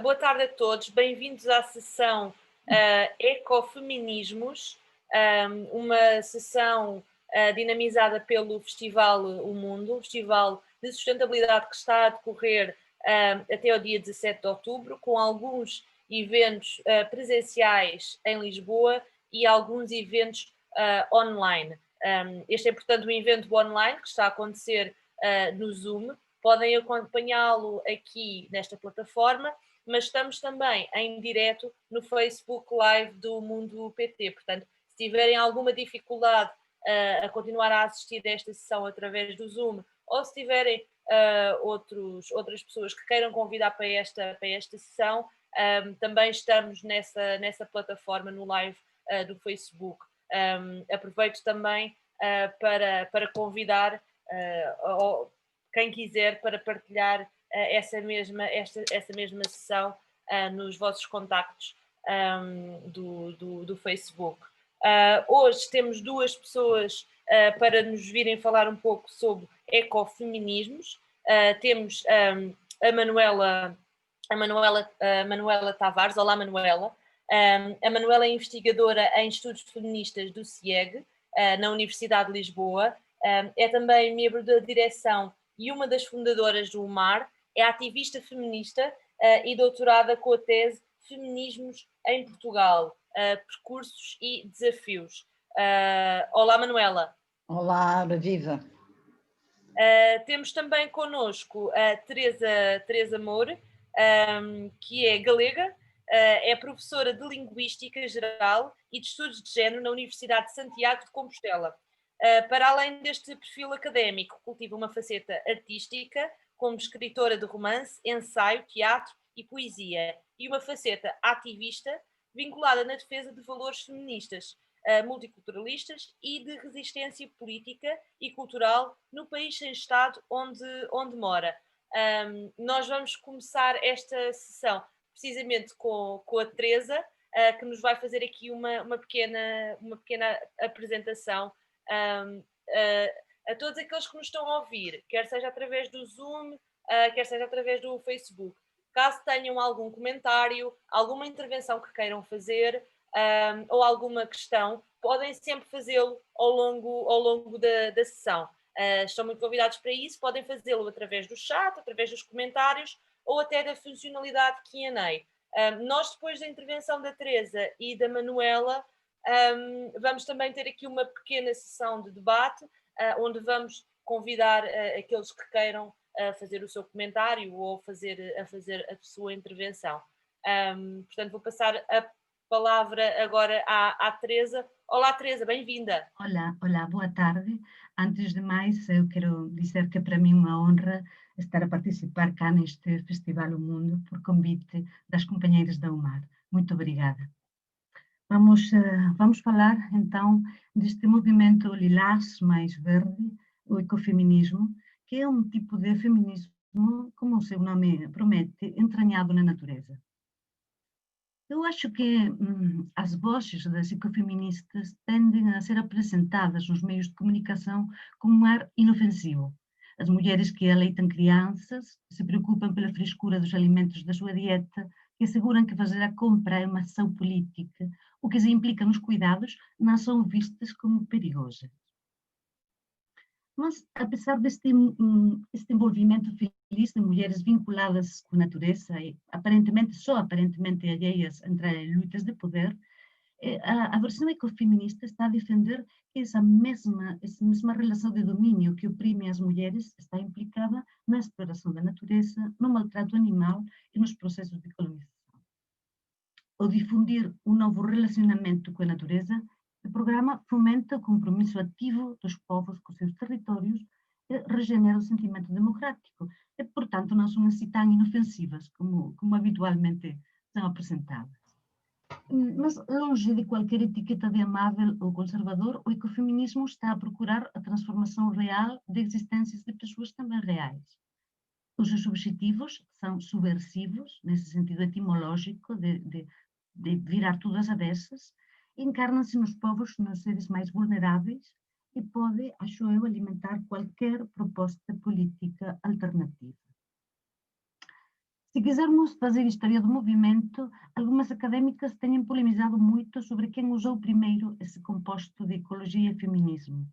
Boa tarde a todos, bem-vindos à sessão Ecofeminismos, uma sessão dinamizada pelo Festival O Mundo, um festival de sustentabilidade que está a decorrer até o dia 17 de outubro, com alguns eventos presenciais em Lisboa e alguns eventos online. Este é, portanto, um evento online que está a acontecer no Zoom. Podem acompanhá-lo aqui nesta plataforma, mas estamos também em direto no Facebook Live do Mundo PT. Portanto, se tiverem alguma dificuldade a continuar a assistir a esta sessão através do Zoom, ou se tiverem outras pessoas que queiram convidar para esta sessão, também estamos nessa plataforma no live do Facebook. Aproveito também para convidar quem quiser para partilhar essa mesma sessão nos vossos contactos do Facebook. Hoje temos duas pessoas para nos virem falar um pouco sobre ecofeminismos. Temos a Manuela Tavares. Olá, Manuela. A Manuela é investigadora em estudos feministas do CIEG, na Universidade de Lisboa. É também membro da direção e uma das fundadoras do UMAR, é ativista feminista e doutorada com a tese Feminismos em Portugal, Percursos e Desafios. Olá, Manuela. Olá, viva. Temos também connosco a Teresa Moura, que é galega, é professora de Linguística Geral e de Estudos de Género na Universidade de Santiago de Compostela. Para além deste perfil académico, cultiva uma faceta artística, como escritora de romance, ensaio, teatro e poesia, e uma faceta ativista, vinculada na defesa de valores feministas, multiculturalistas e de resistência política e cultural no país sem Estado onde mora. Nós vamos começar esta sessão precisamente com a Teresa, que nos vai fazer aqui uma pequena apresentação a todos aqueles que nos estão a ouvir, quer seja através do Zoom, quer seja através do Facebook. Caso tenham algum comentário, alguma intervenção que queiram fazer ou alguma questão, podem sempre fazê-lo ao longo da sessão. Estão muito convidados para isso, podem fazê-lo através do chat, através dos comentários ou até da funcionalidade Q&A. Nós, depois da intervenção da Teresa e da Manuela, vamos também ter aqui uma pequena sessão de debate, onde vamos convidar aqueles que queiram fazer o seu comentário ou a fazer a sua intervenção. Portanto, vou passar a palavra agora à Teresa. Olá, Teresa, bem-vinda. Olá, boa tarde. Antes de mais, eu quero dizer que para mim é uma honra estar a participar cá neste Festival O Mundo por convite das companheiras da UMAR. Muito obrigada. Vamos falar então deste movimento lilás mais verde, o ecofeminismo, que é um tipo de feminismo, como o seu nome promete, entranhado na natureza. Eu acho que as vozes das ecofeministas tendem a ser apresentadas nos meios de comunicação como um ar inofensivo. As mulheres que aleitam crianças, se preocupam pela frescura dos alimentos da sua dieta, que asseguram que fazer a compra é uma ação política, o que se implica nos cuidados, não são vistas como perigosas. Mas, apesar deste envolvimento feliz de mulheres vinculadas com a natureza e só aparentemente alheias entre lutas de poder, a versão ecofeminista está a defender que essa mesma relação de domínio que oprime as mulheres está implicada na exploração da natureza, no maltrato animal e nos processos de colonização. Ao difundir um novo relacionamento com a natureza, o programa fomenta o compromisso ativo dos povos com seus territórios e regenera o sentimento democrático e, portanto, não são assim tão inofensivas como habitualmente são apresentadas. Mas, longe de qualquer etiqueta de amável ou conservador, o ecofeminismo está a procurar a transformação real de existências de pessoas também reais. Os seus objetivos são subversivos, nesse sentido etimológico, de virar tudo às avessas, encarnam-se nos povos, nos seres mais vulneráveis e pode, acho eu, alimentar qualquer proposta política alternativa. Se quisermos fazer história do movimento, algumas académicas têm polemizado muito sobre quem usou primeiro esse composto de ecologia e feminismo.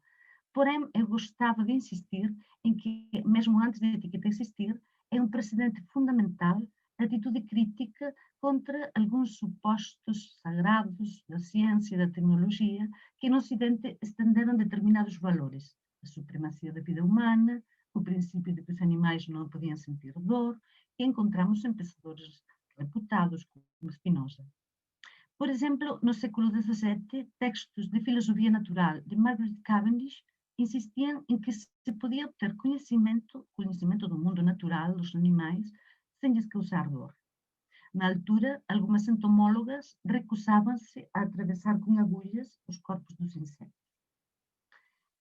Porém, eu gostava de insistir em que, mesmo antes da etiqueta existir, é um precedente fundamental a atitude crítica contra alguns supostos sagrados da ciência e da tecnologia que no Ocidente estenderam determinados valores. A supremacia da vida humana, o princípio de que os animais não podiam sentir dor, que encontramos em pensadores reputados como Spinoza. Por exemplo, no século XVII, textos de filosofia natural de Margaret Cavendish insistiam em que se podia obter conhecimento do mundo natural dos animais sem lhes causar dor. Na altura, algumas entomólogas recusavam-se a atravessar com agulhas os corpos dos insetos.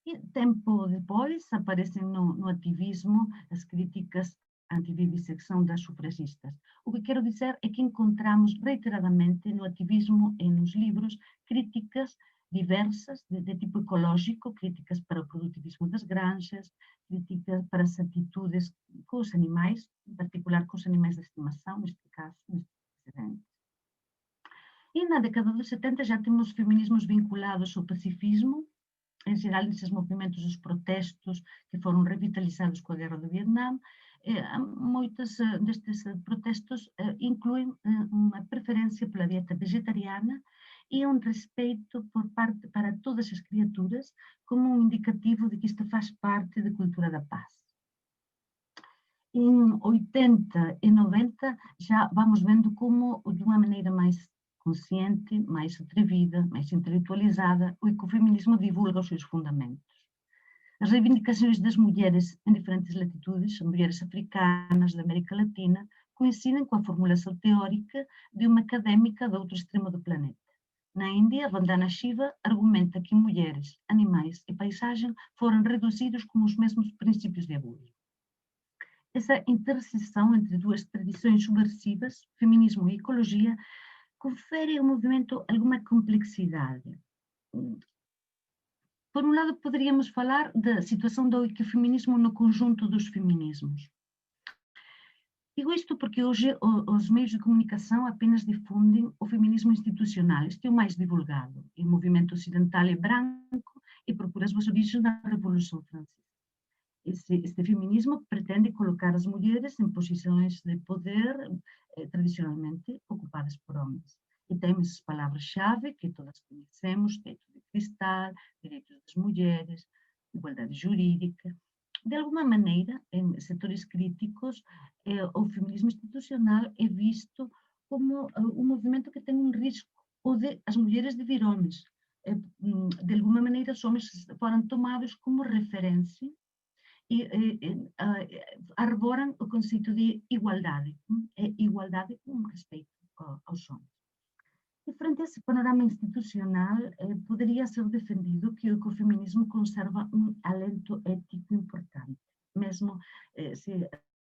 E tempo depois aparecem no ativismo as críticas anti-vivissecção das sufragistas. O que quero dizer é que encontramos reiteradamente no ativismo e nos livros críticas diversas de tipo ecológico, críticas para o produtivismo das granjas, críticas para as atitudes com os animais, em particular com os animais de estimação, neste caso, neste precedente. E na década dos 70 já temos feminismos vinculados ao pacifismo, em geral nesses movimentos dos protestos que foram revitalizados com a guerra do Vietnã. Muitos destes protestos incluem uma preferência pela dieta vegetariana e um respeito para todas as criaturas como um indicativo de que isto faz parte da cultura da paz. Em 80 e 90 já vamos vendo como, de uma maneira mais consciente, mais atrevida, mais intelectualizada, o ecofeminismo divulga os seus fundamentos. As reivindicações das mulheres em diferentes latitudes, as mulheres africanas da América Latina, coincidem com a formulação teórica de uma académica do outro extremo do planeta. Na Índia, Vandana Shiva argumenta que mulheres, animais e paisagem foram reduzidos com os mesmos princípios de abuso. Essa interseção entre duas tradições subversivas, feminismo e ecologia, confere ao movimento alguma complexidade. Por um lado, poderíamos falar da situação do ecofeminismo no conjunto dos feminismos. Digo isto porque hoje os meios de comunicação apenas difundem o feminismo institucional, este é o mais divulgado. O movimento ocidental é branco e procura as suas origens na Revolução Francesa. Este feminismo pretende colocar as mulheres em posições de poder tradicionalmente ocupadas por homens. E tem essas palavras-chave que todas conhecemos: teto de cristal, direitos das mulheres, igualdade jurídica. De alguma maneira, em setores críticos, o feminismo institucional é visto como um movimento que tem um risco, ou de as mulheres de vir homens. De alguma maneira, os homens foram tomados como referência e arboram o conceito de igualdade, igualdade com respeito aos homens. E frente a esse panorama institucional, poderia ser defendido que o ecofeminismo conserva um alento ético importante. Mesmo se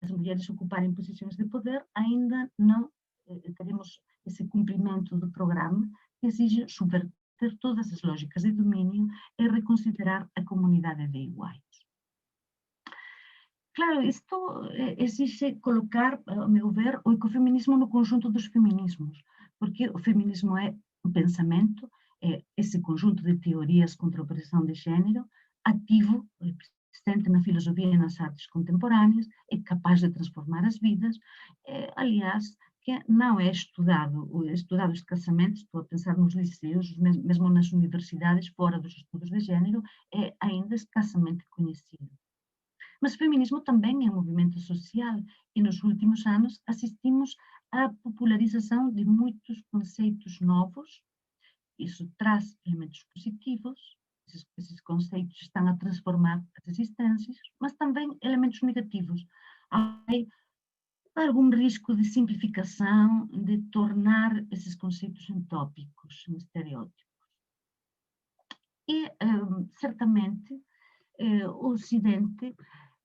as mulheres ocuparem posições de poder, ainda não teremos esse cumprimento do programa que exige subverter todas as lógicas de domínio e reconsiderar a comunidade de iguais. Claro, isto exige colocar, a meu ver, o ecofeminismo no conjunto dos feminismos, porque o feminismo é um pensamento, é esse conjunto de teorias contra a opressão de género, ativo, presente na filosofia e nas artes contemporâneas, é capaz de transformar as vidas, aliás, que não é estudado escassamente, estou a pensar nos liceus, mesmo nas universidades, fora dos estudos de género, é ainda escassamente conhecido. Mas o feminismo também é um movimento social e nos últimos anos assistimos à popularização de muitos conceitos novos. Isso traz elementos positivos, esses conceitos estão a transformar as existências, mas também elementos negativos. Há algum risco de simplificação, de tornar esses conceitos em tópicos, em estereótipos. E, certamente, o Ocidente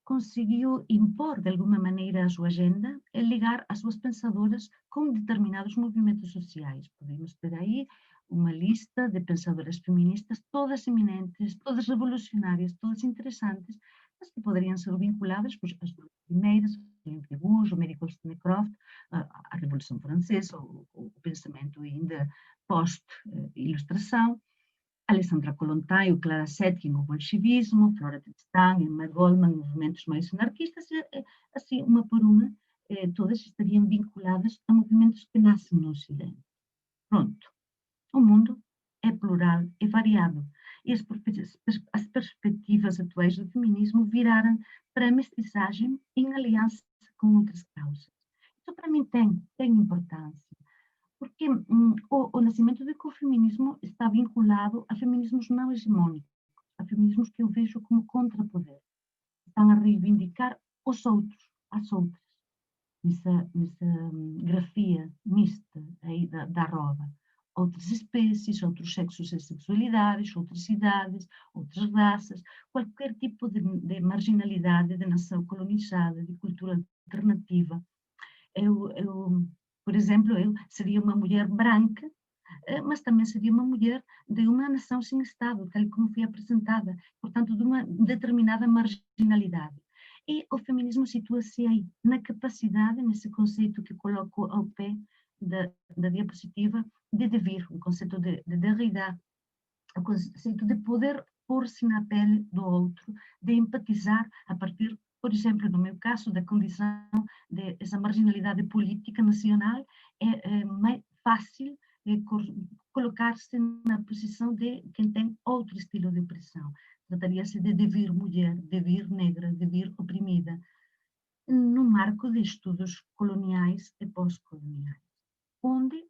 conseguiu impor de alguma maneira a sua agenda e ligar as suas pensadoras com determinados movimentos sociais. Podemos ter aí uma lista de pensadoras feministas, todas eminentes, todas revolucionárias, todas interessantes, mas que poderiam ser vinculadas, pois, às duas primeiras, Olympe de Gouges, o médico Wollstonecraft, a Revolução Francesa, o pensamento ainda pós-ilustração, Alessandra Kollontai, o Clara Zetkin, o bolchevismo, Flora Tristán, Emma Goldman, movimentos mais anarquistas, assim, uma por uma, todas estariam vinculadas a movimentos que nascem no Ocidente. Pronto. O mundo é plural, é variado, e as perspectivas atuais do feminismo viraram para a mestiçagem em aliança com outras causas. Isso para mim tem importância, porque o nascimento do ecofeminismo está vinculado a feminismos não hegemónicos, a feminismos que eu vejo como contrapoder. Estão a reivindicar os outros, as outras, nessa grafia mista aí da roda. Outras espécies, outros sexos e sexualidades, outras idades, outras raças, qualquer tipo de marginalidade, de nação colonizada, de cultura alternativa. Por exemplo, eu seria uma mulher branca, mas também seria uma mulher de uma nação sem Estado, tal como foi apresentada, portanto, de uma determinada marginalidade. E o feminismo situa-se aí, na capacidade, nesse conceito que coloco ao pé da diapositiva, de devir, o conceito de Derrida, o conceito de poder pôr-se na pele do outro, de empatizar a partir, por exemplo, no meu caso, da condição dessa marginalidade política nacional, é mais fácil colocar-se na posição de quem tem outro estilo de opressão. Trataria-se de devir mulher, devir negra, devir oprimida, no marco de estudos coloniais e pós-coloniais, onde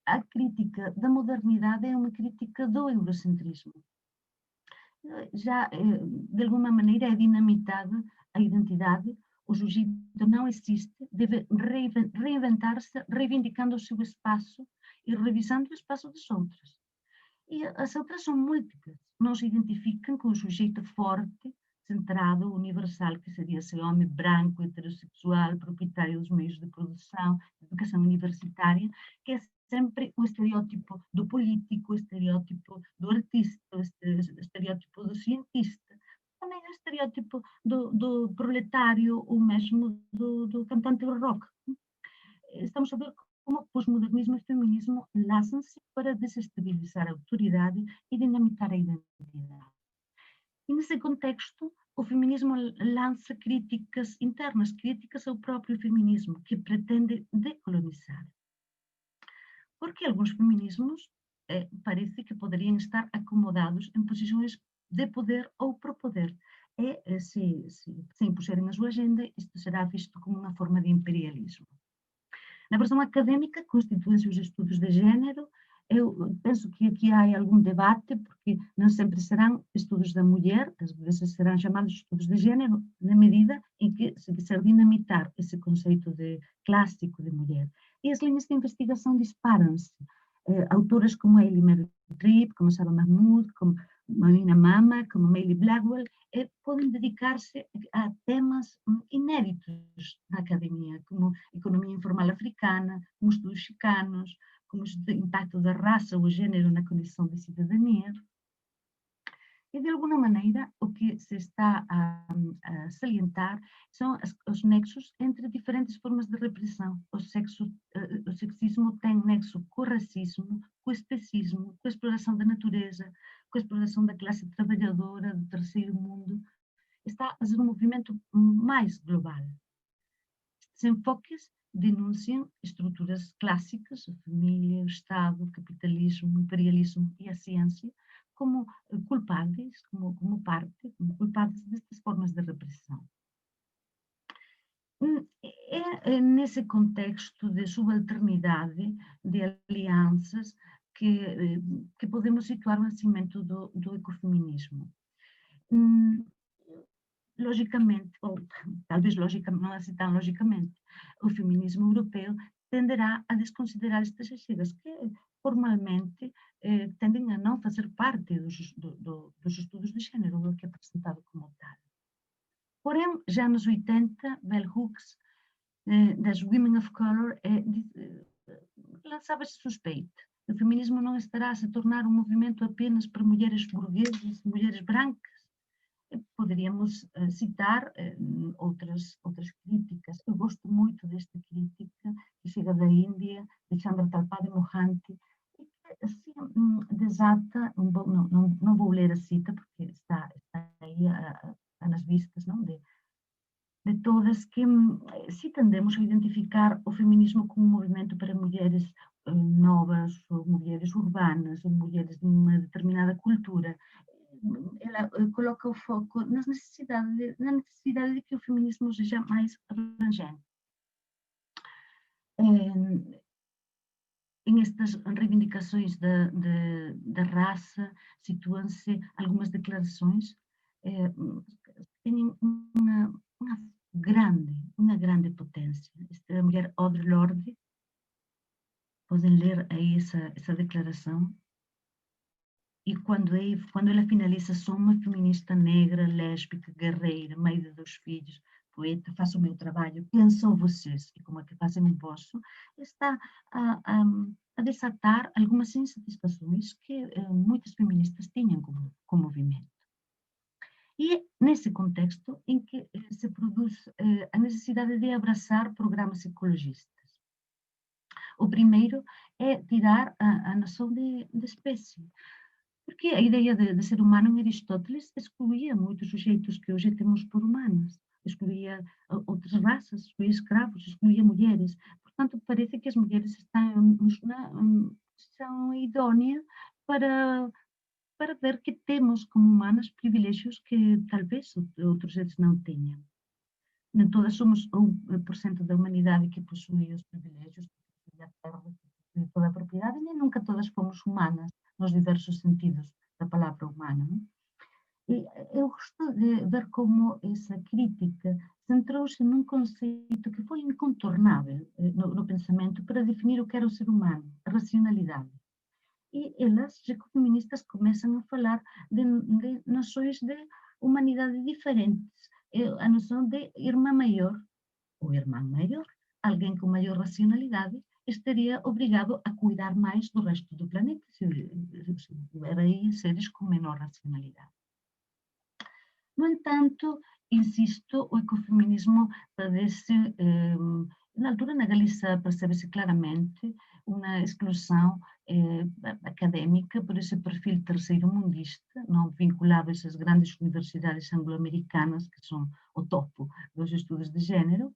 a crítica da modernidade é uma crítica do eurocentrismo. Já, de alguma maneira, é dinamitada a identidade, o sujeito não existe, deve reinventar-se, reivindicando o seu espaço e revisando o espaço das outras. E as outras são múltiplas, não se identificam com o sujeito forte, centrado, universal, que seria esse homem branco, heterossexual, proprietário dos meios de produção, de educação universitária, que é sempre o estereótipo do político, o estereótipo do artista, o estereótipo do cientista, também o estereótipo do proletário, ou mesmo do cantante rock. Estamos a ver como o pós-modernismo e o feminismo laçam-se para desestabilizar a autoridade e dinamitar a identidade. E nesse contexto, o feminismo lança críticas internas, críticas ao próprio feminismo, que pretende decolonizar. Porque alguns feminismos parece que poderiam estar acomodados em posições de poder ou pro poder. E se impuserem a sua agenda, isto será visto como uma forma de imperialismo. Na versão académica, constituem-se os estudos de género. Eu penso que aqui há algum debate, porque não sempre serão estudos da mulher, às vezes serão chamados estudos de género, na medida em que se quiser dinamitar esse conceito clássico de mulher. E as linhas de investigação disparam-se. Autoras como Hailey Mary Tripp, como Sara Mahmood, como Marina Mama, como Maylie Blackwell, podem dedicar-se a temas inéditos na academia, como economia informal africana, como estudos chicanos, como o impacto da raça ou gênero na condição de cidadania. E, de alguma maneira, o que se está a salientar são os nexos entre diferentes formas de repressão. O sexismo tem nexo com o racismo, com o especismo, com a exploração da natureza, com a exploração da classe trabalhadora, do terceiro mundo. Está a ser um movimento mais global. Estes enfoques denunciam estruturas clássicas, a família, o Estado, o capitalismo, o imperialismo e a ciência, como culpados, como culpados destas formas de repressão. É nesse contexto de subalternidade, de alianças, que podemos situar o nascimento do ecofeminismo. Logicamente, ou talvez logicamente, não assim tão logicamente, o feminismo europeu tenderá a desconsiderar estas agendas que formalmente tendem a não fazer parte dos estudos de género, o que é apresentado como tal. Porém, já nos 80, Bell Hooks, das Women of Color, lançava esse suspeito. O feminismo não estará a se tornar um movimento apenas para mulheres burguesas, mulheres brancas. poderíamos citar outras críticas. Eu gosto muito desta crítica que chega da Índia, de Chandra Talpade Mohanty, e que assim, desata, não vou ler a cita, porque está aí nas vistas, não, de todas, que se tendemos a identificar o feminismo como um movimento para mulheres novas, ou mulheres urbanas, ou mulheres de uma determinada cultura, ela coloca o foco na necessidade de que o feminismo seja mais abrangente. Em estas reivindicações da raça, situam-se algumas declarações que têm uma grande potência. Esta mulher, Audre Lorde, podem ler aí essa declaração. E quando ela finaliza, sou uma feminista negra, lésbica, guerreira, mãe de 2 filhos, poeta, faço o meu trabalho, quem são vocês e como é que fazem o vosso, está a desatar algumas insatisfações que muitas feministas tinham com o movimento. E é nesse contexto em que se produz a necessidade de abraçar programas ecologistas. O primeiro é tirar a noção de espécie. Porque a ideia de ser humano em Aristóteles excluía muitos sujeitos que hoje temos por humanos, excluía outras raças, excluía escravos, excluía mulheres. Portanto, parece que as mulheres são idóneas para ver que temos como humanas privilégios que talvez outros seres não tenham. Nem todas somos 1% da humanidade que possui os privilégios, que possui a terra, que possui toda a propriedade, nem nunca todas fomos humanas, nos diversos sentidos da palavra humana. E eu gosto de ver como essa crítica centrou-se num conceito que foi incontornável no pensamento para definir o que era o ser humano, a racionalidade. E elas, as ecofeministas, começam a falar de noções de humanidade diferentes. A noção de irmã maior, ou irmão maior, alguém com maior racionalidade, estaria obrigado a cuidar mais do resto do planeta, se houver aí seres com menor racionalidade. No entanto, insisto, o ecofeminismo padece, na altura na Galiza percebe-se claramente uma exclusão académica por esse perfil terceiro-mundista, não vinculado a essas grandes universidades anglo-americanas, que são o topo dos estudos de género,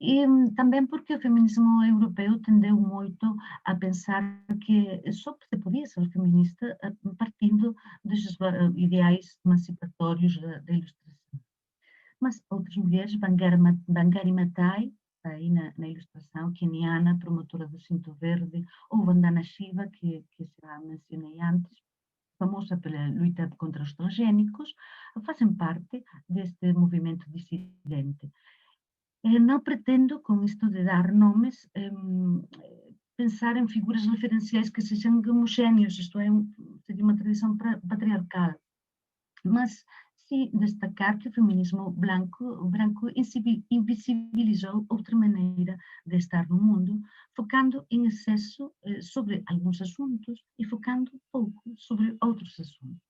e também porque o feminismo europeu tendeu muito a pensar que só se podia ser feminista partindo desses ideais emancipatórios da ilustração. Mas outras mulheres, Wangari Maathai, aí na ilustração, keniana, promotora do cinto verde, ou Vandana Shiva, que já mencionei antes, famosa pela luta contra os transgênicos, fazem parte deste movimento dissidente. Não pretendo, com isto de dar nomes, pensar em figuras referenciais que sejam homogéneos, isto é, seria uma tradição patriarcal, mas sim destacar que o feminismo branco invisibilizou outra maneira de estar no mundo, focando em excesso sobre alguns assuntos e focando pouco sobre outros assuntos.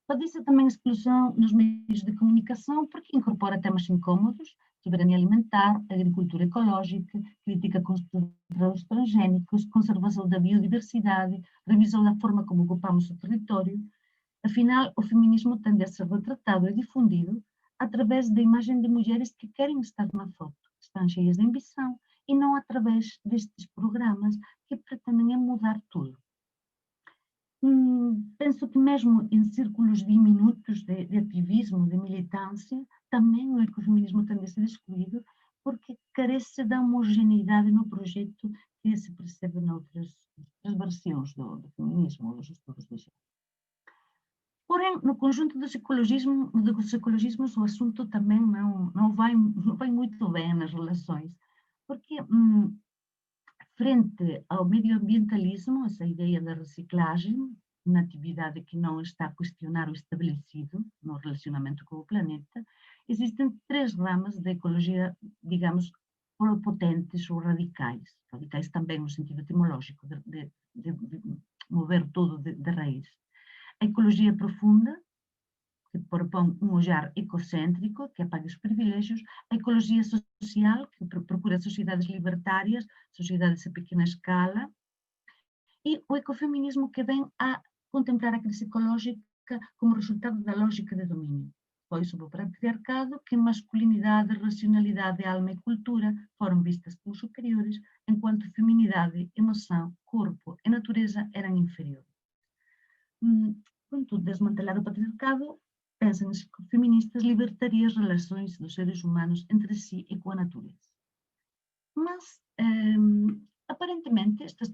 Pode-se também exclusão nos meios de comunicação, porque incorpora temas incômodos, soberania alimentar, agricultura ecológica, crítica contra os transgênicos, conservação da biodiversidade, revisão da forma como ocupamos o território. Afinal, o feminismo tende a ser retratado e difundido através da imagem de mulheres que querem estar na foto, estão cheias de ambição, e não através destes programas que pretendem mudar tudo. Penso que mesmo em círculos diminutos de ativismo, de militância, também o ecofeminismo tende a ser excluído porque carece da homogeneidade no projeto que se percebe noutras versões do feminismo, dos estudos de género. Porém, no conjunto dos ecologismos, o assunto também não vai muito bem nas relações, porque frente ao medioambientalismo, essa ideia da reciclagem, uma atividade que não está a questionar o estabelecido no relacionamento com o planeta, existem 3 ramas da ecologia, digamos, potentes ou radicais. Radicais também no sentido etimológico, de mover tudo de raiz. A ecologia profunda, que propõe um olhar ecocêntrico, que apaga os privilégios, a ecologia social, que procura sociedades libertárias, sociedades a pequena escala, e o ecofeminismo, que vem a contemplar a crise ecológica como resultado da lógica de domínio. Pois o patriarcado, que masculinidade, racionalidade, alma e cultura foram vistas como superiores, enquanto feminidade, emoção, corpo e natureza eram inferiores. Contudo, desmantelar o patriarcado, pensam os feministas, libertaria as relações dos seres humanos entre si e com a natureza. Mas, aparentemente, estas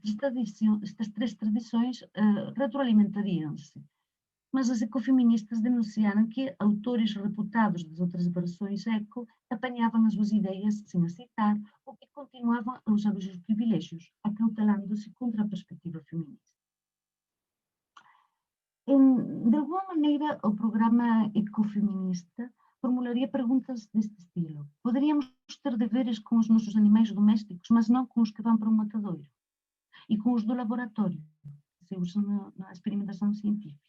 três tradições retroalimentariam-se. Mas as ecofeministas denunciaram que autores reputados das outras versões eco apanhavam as suas ideias sem aceitar ou que continuavam a usar os seus privilégios, acautelando-se contra a perspectiva feminista. De alguma maneira, o programa ecofeminista formularia perguntas deste estilo. Poderíamos ter deveres com os nossos animais domésticos, mas não com os que vão para o matadouro. E com os do laboratório, que se usam na experimentação científica.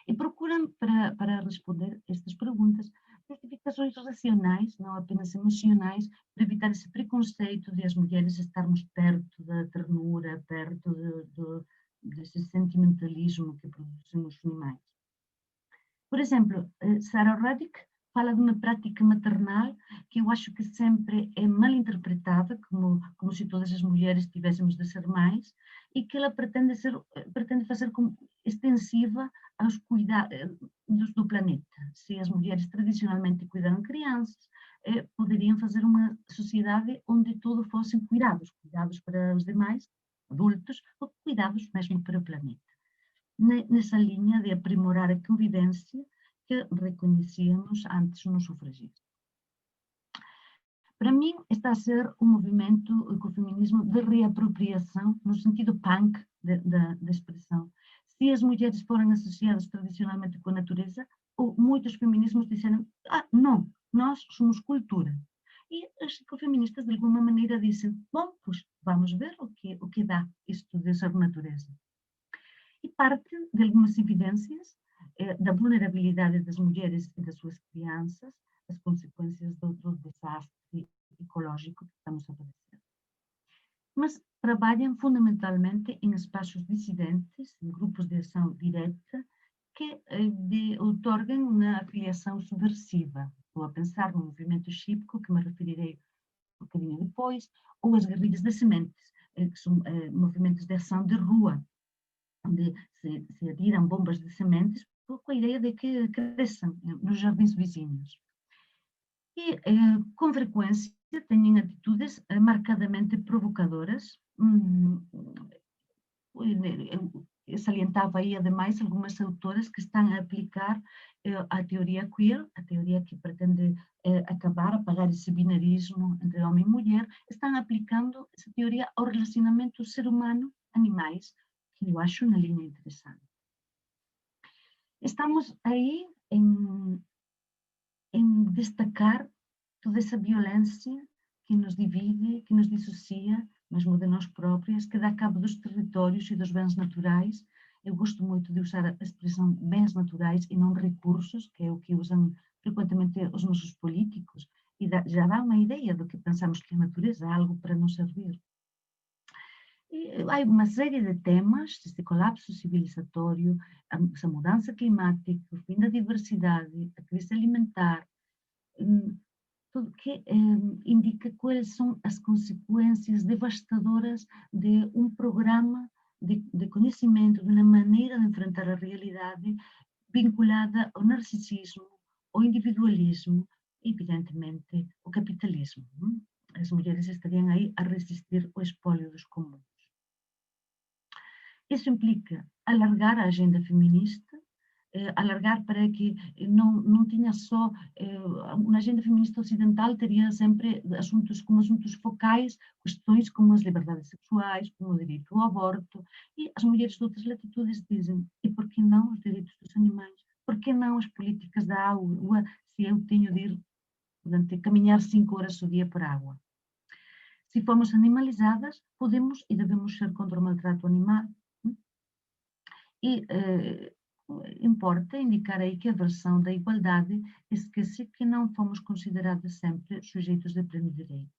E procuram, para responder estas perguntas, justificações racionais, não apenas emocionais, para evitar esse preconceito de as mulheres estarmos perto da ternura, perto desse sentimentalismo que produzem os animais. Por exemplo, Sarah Radic fala de uma prática maternal que eu acho que sempre é mal interpretada, como se todas as mulheres tivéssemos de ser mães, e que ela pretende fazer como extensiva aos cuidados do planeta. Se as mulheres tradicionalmente cuidaram crianças, poderiam fazer uma sociedade onde tudo fossem cuidados para os demais, adultos, ou cuidados mesmo para o planeta. Nessa linha de aprimorar a convivência que reconhecíamos antes no sufragismo. Para mim, está a ser um movimento ecofeminismo de reapropriação, no sentido punk da expressão. Se as mulheres forem associadas tradicionalmente com a natureza, muitos feminismos disseram, não, nós somos cultura. E as ecofeministas, de alguma maneira, dizem, bom, pois vamos ver o que dá isto de ser natureza. E parte de algumas evidências da vulnerabilidade das mulheres e das suas crianças, as consequências do desastre ecológico que estamos a padecer. Mas trabalham fundamentalmente em espaços dissidentes, em grupos de ação direta, que otorgam uma afiliação subversiva. Estou a pensar no movimento chipko, que me referirei um bocadinho depois, ou as guerrilhas das sementes, que são movimentos de ação de rua, onde se atiram bombas de sementes com a ideia de que cresçam nos jardins vizinhos. E, com frequência, têm atitudes marcadamente provocadoras. Eu salientava aí, ademais, algumas autoras que estão a aplicar a teoria queer, a teoria que pretende apagar esse binarismo entre homem e mulher, estão aplicando essa teoria ao relacionamento ser humano-animais, que eu acho uma linha interessante. Estamos aí em destacar toda essa violência que nos divide, que nos dissocia, mesmo de nós próprias, que dá cabo dos territórios e dos bens naturais. Eu gosto muito de usar a expressão bens naturais e não recursos, que é o que usam frequentemente os nossos políticos, e já dá uma ideia do que pensamos que a natureza é algo para nos servir. Há uma série de temas, este colapso civilizatório, essa mudança climática, o fim da diversidade, a crise alimentar, tudo que indica quais são as consequências devastadoras de um programa de conhecimento, de uma maneira de enfrentar a realidade vinculada ao narcisismo, ao individualismo e, evidentemente, ao capitalismo. As mulheres estariam aí a resistir ao espólio dos comuns. Isso implica alargar a agenda feminista, alargar para que não tinha só, uma agenda feminista ocidental teria sempre assuntos focais, questões como as liberdades sexuais, como o direito ao aborto, e as mulheres de outras latitudes dizem, e por que não os direitos dos animais? Por que não as políticas da água, se eu tenho de ir, portanto, caminhar 5 horas ao dia por água? Se formos animalizadas, podemos e devemos ser contra o maltrato animal. E importa indicar aí que a versão da igualdade esquece que não fomos consideradas sempre sujeitos de pleno direito.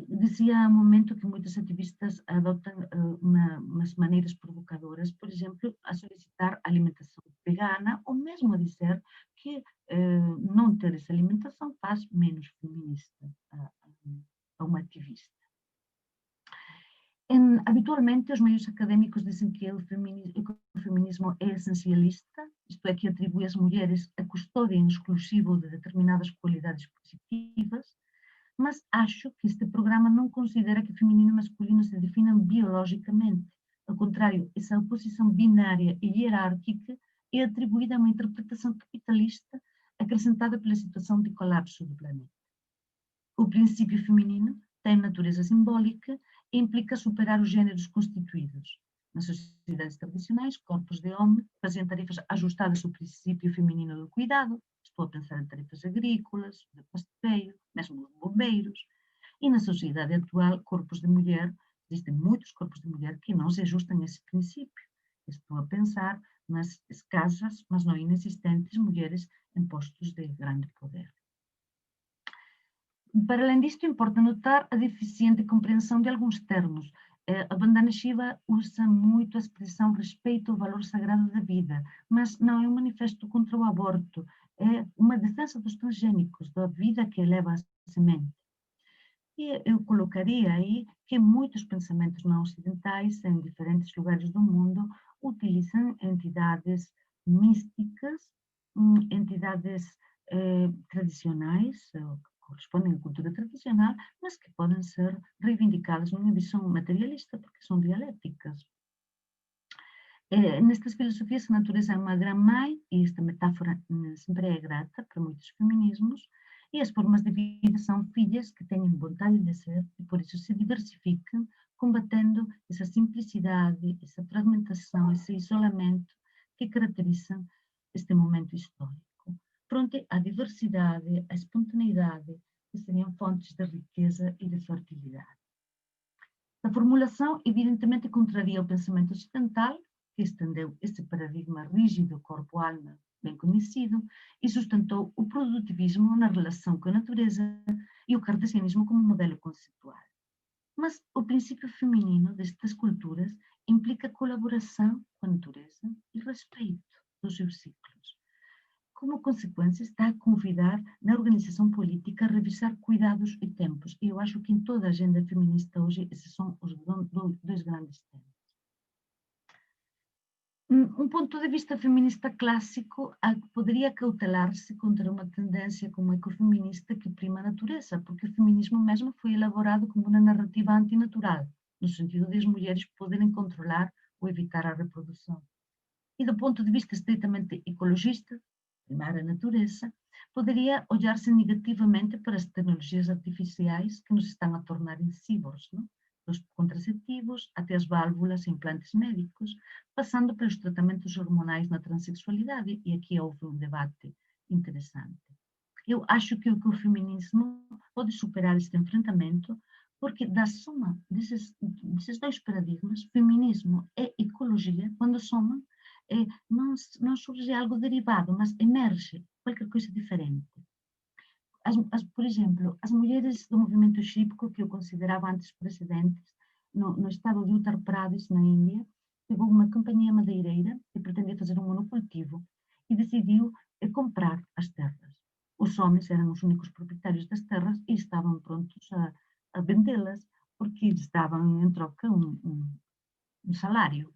Dizia há um momento que muitos ativistas adotam umas maneiras provocadoras, por exemplo, a solicitar alimentação vegana, ou mesmo a dizer que não ter essa alimentação faz menos feminista a uma ativista. Habitualmente, os meios académicos dizem que o feminismo é essencialista, isto é, que atribui às mulheres a custódia em exclusivo de determinadas qualidades positivas, mas acho que este programa não considera que feminino e masculino se definam biologicamente. Ao contrário, essa oposição binária e hierárquica é atribuída a uma interpretação capitalista acrescentada pela situação de colapso do planeta. O princípio feminino tem natureza simbólica e implica superar os géneros constituídos. Nas sociedades tradicionais, corpos de homem faziam tarefas ajustadas ao princípio feminino do cuidado, estou a pensar em tarefas agrícolas, de pastoreio, mesmo os bombeiros, e na sociedade atual, corpos de mulher, existem muitos corpos de mulher que não se ajustam a esse princípio. Estou a pensar nas escassas, mas não inexistentes, mulheres em postos de grande poder. Para além disto, importa notar a deficiente compreensão de alguns termos. A Vandana Shiva usa muito a expressão respeito ao valor sagrado da vida, mas não é um manifesto contra o aborto, é uma defesa dos transgênicos, da vida que eleva a semente. E eu colocaria aí que muitos pensamentos não ocidentais, em diferentes lugares do mundo, utilizam entidades místicas, entidades tradicionais, correspondem à cultura tradicional, mas que podem ser reivindicadas numa visão materialista, porque são dialéticas. Nestas filosofias, a natureza é uma grã-mãe, e esta metáfora sempre é grata para muitos feminismos, e as formas de vida são filhas que têm vontade de ser, e por isso se diversificam, combatendo essa simplicidade, essa fragmentação, esse isolamento que caracterizam este momento histórico. Fronte à diversidade, à espontaneidade, que seriam fontes de riqueza e de fertilidade. A formulação, evidentemente, contraria o pensamento ocidental, que estendeu esse paradigma rígido corpo-alma bem conhecido e sustentou o produtivismo na relação com a natureza e o cartesianismo como modelo conceitual. Mas o princípio feminino destas culturas implica colaboração com a natureza e respeito dos seus ciclos. Como consequência, está a convidar na organização política a revisar cuidados e tempos. E eu acho que em toda a agenda feminista hoje esses são os dois grandes temas. Um ponto de vista feminista clássico poderia cautelar-se contra uma tendência como ecofeminista que prima a natureza, porque o feminismo mesmo foi elaborado como uma narrativa antinatural, no sentido de as mulheres poderem controlar ou evitar a reprodução. E do ponto de vista estritamente ecologista, primar a natureza, poderia olhar-se negativamente para as tecnologias artificiais que nos estão a tornar insívoros, não? Dos contraceptivos até as válvulas e implantes médicos, passando pelos tratamentos hormonais na transexualidade, e aqui houve um debate interessante. Eu acho que o feminismo pode superar este enfrentamento, porque da soma desses dois paradigmas, feminismo e ecologia, quando somam, não surge algo derivado, mas emerge qualquer coisa diferente. Por exemplo, as mulheres do movimento shipko, que eu considerava antes precedentes, no estado de Uttar Pradesh, na Índia, pegou uma companhia madeireira que pretendia fazer um monocultivo e decidiu comprar as terras. Os homens eram os únicos proprietários das terras e estavam prontos a vendê-las, porque lhes davam em troca um salário.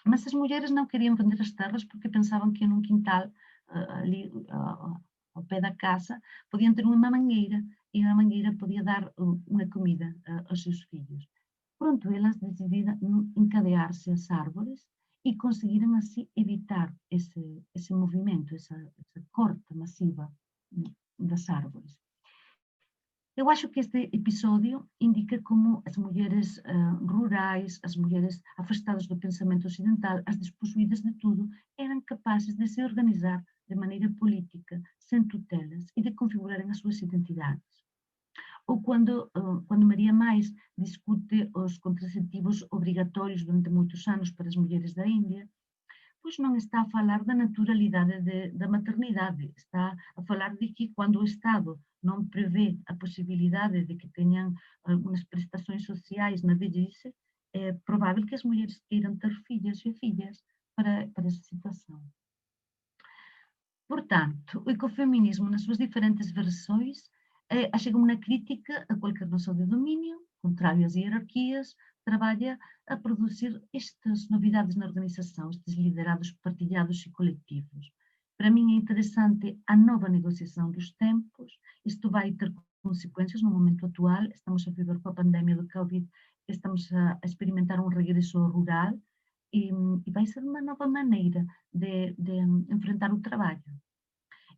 Mas as mulheres não queriam vender as terras porque pensavam que num quintal ali ao pé da casa podiam ter uma mangueira e a mangueira podia dar uma comida aos seus filhos. Pronto, elas decidiram encadear-se às árvores e conseguiram assim evitar esse movimento, essa corte massiva das árvores. Eu acho que este episódio indica como as mulheres rurais, as mulheres afastadas do pensamento ocidental, as despossuídas de tudo, eram capazes de se organizar de maneira política, sem tutelas, e de configurarem as suas identidades. Ou quando Maria Mais discute os contraceptivos obrigatórios durante muitos anos para as mulheres da Índia, pois não está a falar da naturalidade da maternidade, está a falar de que quando o Estado não prevê a possibilidade de que tenham algumas prestações sociais na velhice, é provável que as mulheres queiram ter filhas e filhas para essa situação. Portanto, o ecofeminismo, nas suas diferentes versões, achega uma crítica a qualquer noção de domínio, contrário às hierarquias, trabalha a produzir estas novidades na organização, estes liderados partilhados e coletivos. Para mim é interessante a nova negociação dos tempos, isto vai ter consequências no momento atual, estamos a viver com a pandemia do Covid, estamos a experimentar um regresso rural e vai ser uma nova maneira de enfrentar o trabalho.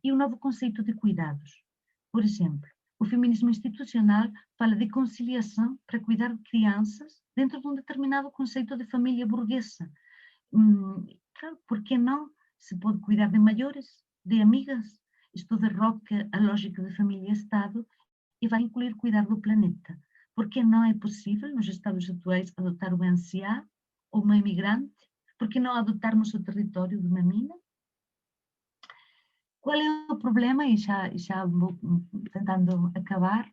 E um novo conceito de cuidados. Por exemplo, o feminismo institucional fala de conciliação para cuidar de crianças dentro de um determinado conceito de família burguesa. Claro, por que não se pode cuidar de maiores, de amigas? Isto derroca a lógica de família e Estado e vai incluir cuidar do planeta. Por que não é possível, nos estados atuais, adotar uma anciã ou uma imigrante? Por que não adotarmos o território de uma mina? Qual é o problema? E já vou tentando acabar.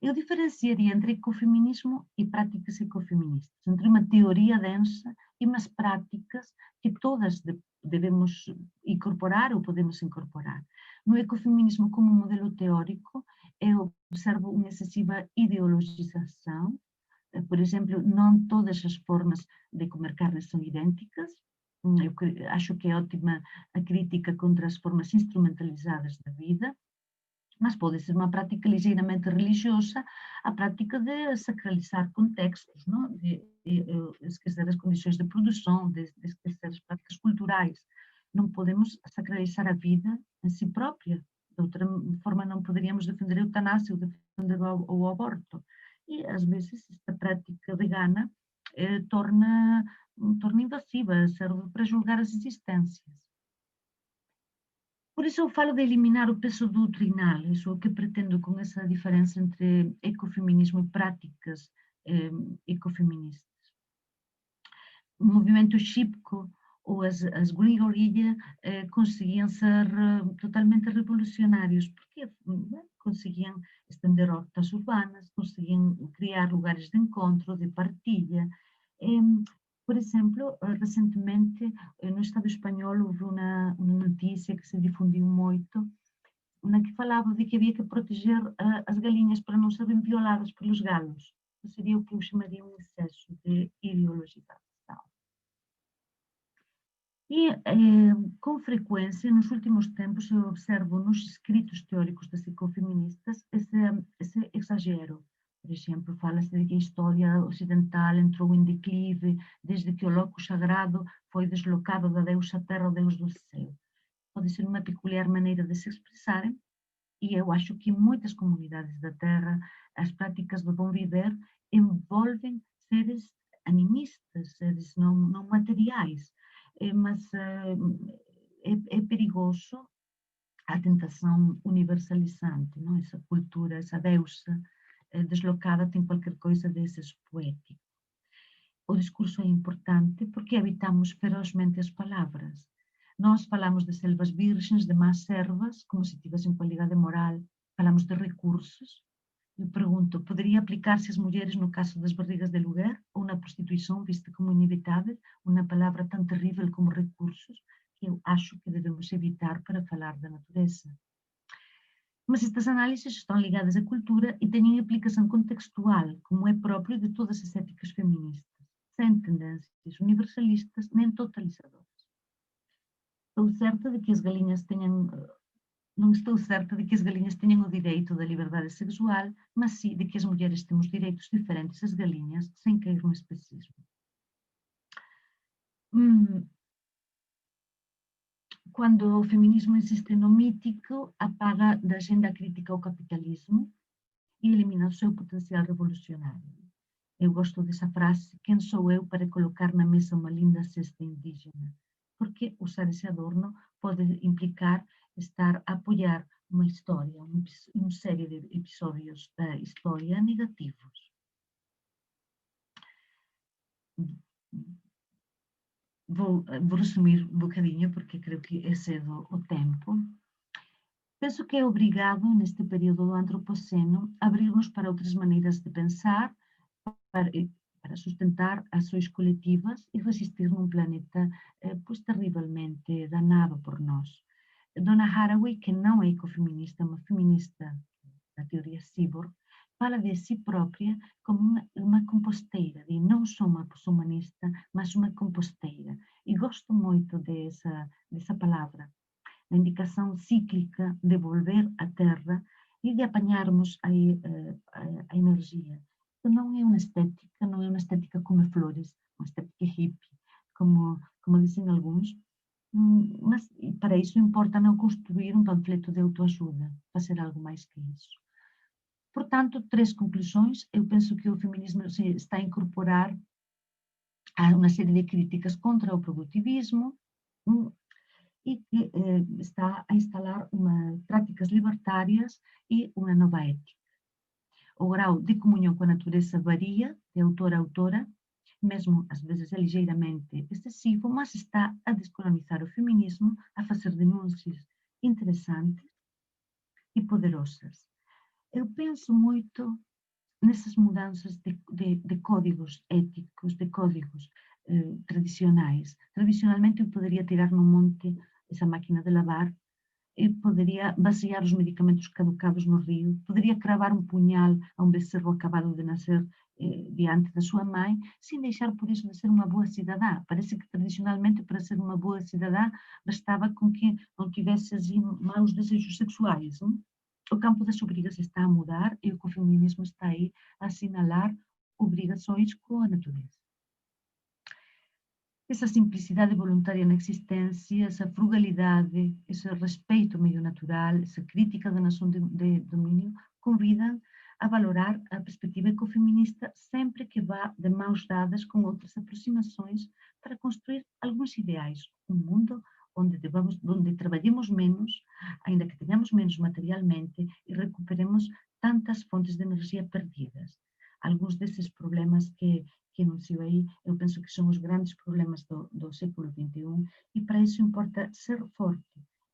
Eu diferenciaria entre ecofeminismo e práticas ecofeministas, entre uma teoria densa e umas práticas que todas devemos incorporar ou podemos incorporar. No ecofeminismo, como modelo teórico, eu observo uma excessiva ideologização. Por exemplo, não todas as formas de comer carne são idênticas. Eu acho que é ótima a crítica contra as formas instrumentalizadas da vida, mas pode ser uma prática ligeiramente religiosa, a prática de sacralizar contextos, não? De esquecer as condições de produção, de esquecer as práticas culturais. Não podemos sacralizar a vida em si própria. De outra forma, não poderíamos defender a eutanásia ou defender o aborto. E, às vezes, esta prática vegana torna invasiva, serve para julgar as existências. Por isso eu falo de eliminar o peso doutrinal, isso é o que pretendo com essa diferença entre ecofeminismo e práticas ecofeministas. O movimento Chipko ou as Green Guerrilla conseguiam ser totalmente revolucionários, porque conseguiam estender hortas urbanas, conseguiam criar lugares de encontro, de partilha. Por exemplo, recentemente no Estado espanhol houve uma notícia que se difundiu muito, na que falava de que havia que proteger as galinhas para não serem violadas pelos galos. Isso seria o que eu chamaria um excesso de ideologização. E, com frequência, nos últimos tempos, eu observo nos escritos teóricos das ecofeministas esse exagero. Por exemplo, fala-se de que a história ocidental entrou em declive desde que o loco sagrado foi deslocado da deusa terra ao deus do céu. Pode ser uma peculiar maneira de se expressarem, e eu acho que em muitas comunidades da terra as práticas do bom viver envolvem seres animistas, seres não materiais. Mas é perigoso a tentação universalizante, não? Essa cultura, essa deusa deslocada tem qualquer coisa desses poético. O discurso é importante porque evitamos ferozmente as palavras. Nós falamos de selvas virgens, de más servas, como se tivessem qualidade moral, falamos de recursos. Eu pergunto, poderia aplicar-se às mulheres no caso das barrigas de aluguer ou na prostituição vista como inevitável, uma palavra tão terrível como recursos, que eu acho que devemos evitar para falar da natureza. Mas estas análises estão ligadas à cultura e têm implicação contextual, como é próprio de todas as éticas feministas, sem tendências universalistas nem totalizadoras. Estou certa de que as galinhas tenham... Não estou certa de que as galinhas tenham o direito da liberdade sexual, mas sim de que as mulheres temos direitos diferentes às galinhas, sem cair no especismo. Quando o feminismo insiste no mítico, apaga da agenda crítica ao capitalismo e elimina o seu potencial revolucionário. Eu gosto dessa frase, quem sou eu para colocar na mesa uma linda cesta indígena? Porque usar esse adorno pode implicar estar a apoiar uma história, uma série de episódios da história negativos. vou resumir um bocadinho, porque creio que excedo o tempo. Penso que é obrigado, neste período do antropoceno, abrirmos para outras maneiras de pensar, para sustentar ações coletivas e resistir num planeta pois terrivelmente danado por nós. Donna Haraway, que não é ecofeminista, uma feminista da teoria cyborg, fala de si própria como uma composteira, e não só uma humanista, mas uma composteira. E gosto muito dessa palavra, a indicação cíclica de volver à Terra e de apanharmos a energia. Então, não é uma estética como flores, uma estética hippie, como dizem alguns, mas para isso importa não construir um panfleto de autoajuda, fazer algo mais que isso. Portanto, 3 conclusões. Eu penso que o feminismo está a incorporar uma série de críticas contra o produtivismo, e que está a instalar práticas libertárias e uma nova ética. O grau de comunhão com a natureza varia de autor a autora, mesmo às vezes é ligeiramente excessivo, mas está a descolonizar o feminismo, a fazer denúncias interessantes e poderosas. Eu penso muito nessas mudanças de códigos éticos, de códigos tradicionais. Tradicionalmente eu poderia tirar no monte essa máquina de lavar, eu poderia basear os medicamentos caducados no rio, poderia cravar um punhal a um becerro acabado de nascer diante da sua mãe, sem deixar por isso de ser uma boa cidadã. Parece que tradicionalmente para ser uma boa cidadã bastava com que não tivesse assim maus desejos sexuais. Não? O campo das obrigações está a mudar e o ecofeminismo está aí a assinalar obrigações com a natureza. Essa simplicidade voluntária na existência, essa frugalidade, esse respeito ao meio natural, essa crítica da noção de domínio, convidam a valorar a perspectiva ecofeminista sempre que vá de mãos dadas com outras aproximações para construir alguns ideais. Um mundo onde trabalhemos menos, ainda que tenhamos menos materialmente, e recuperemos tantas fontes de energia perdidas. Alguns desses problemas que enuncio aí, eu penso que são os grandes problemas do século XXI, e para isso importa ser forte.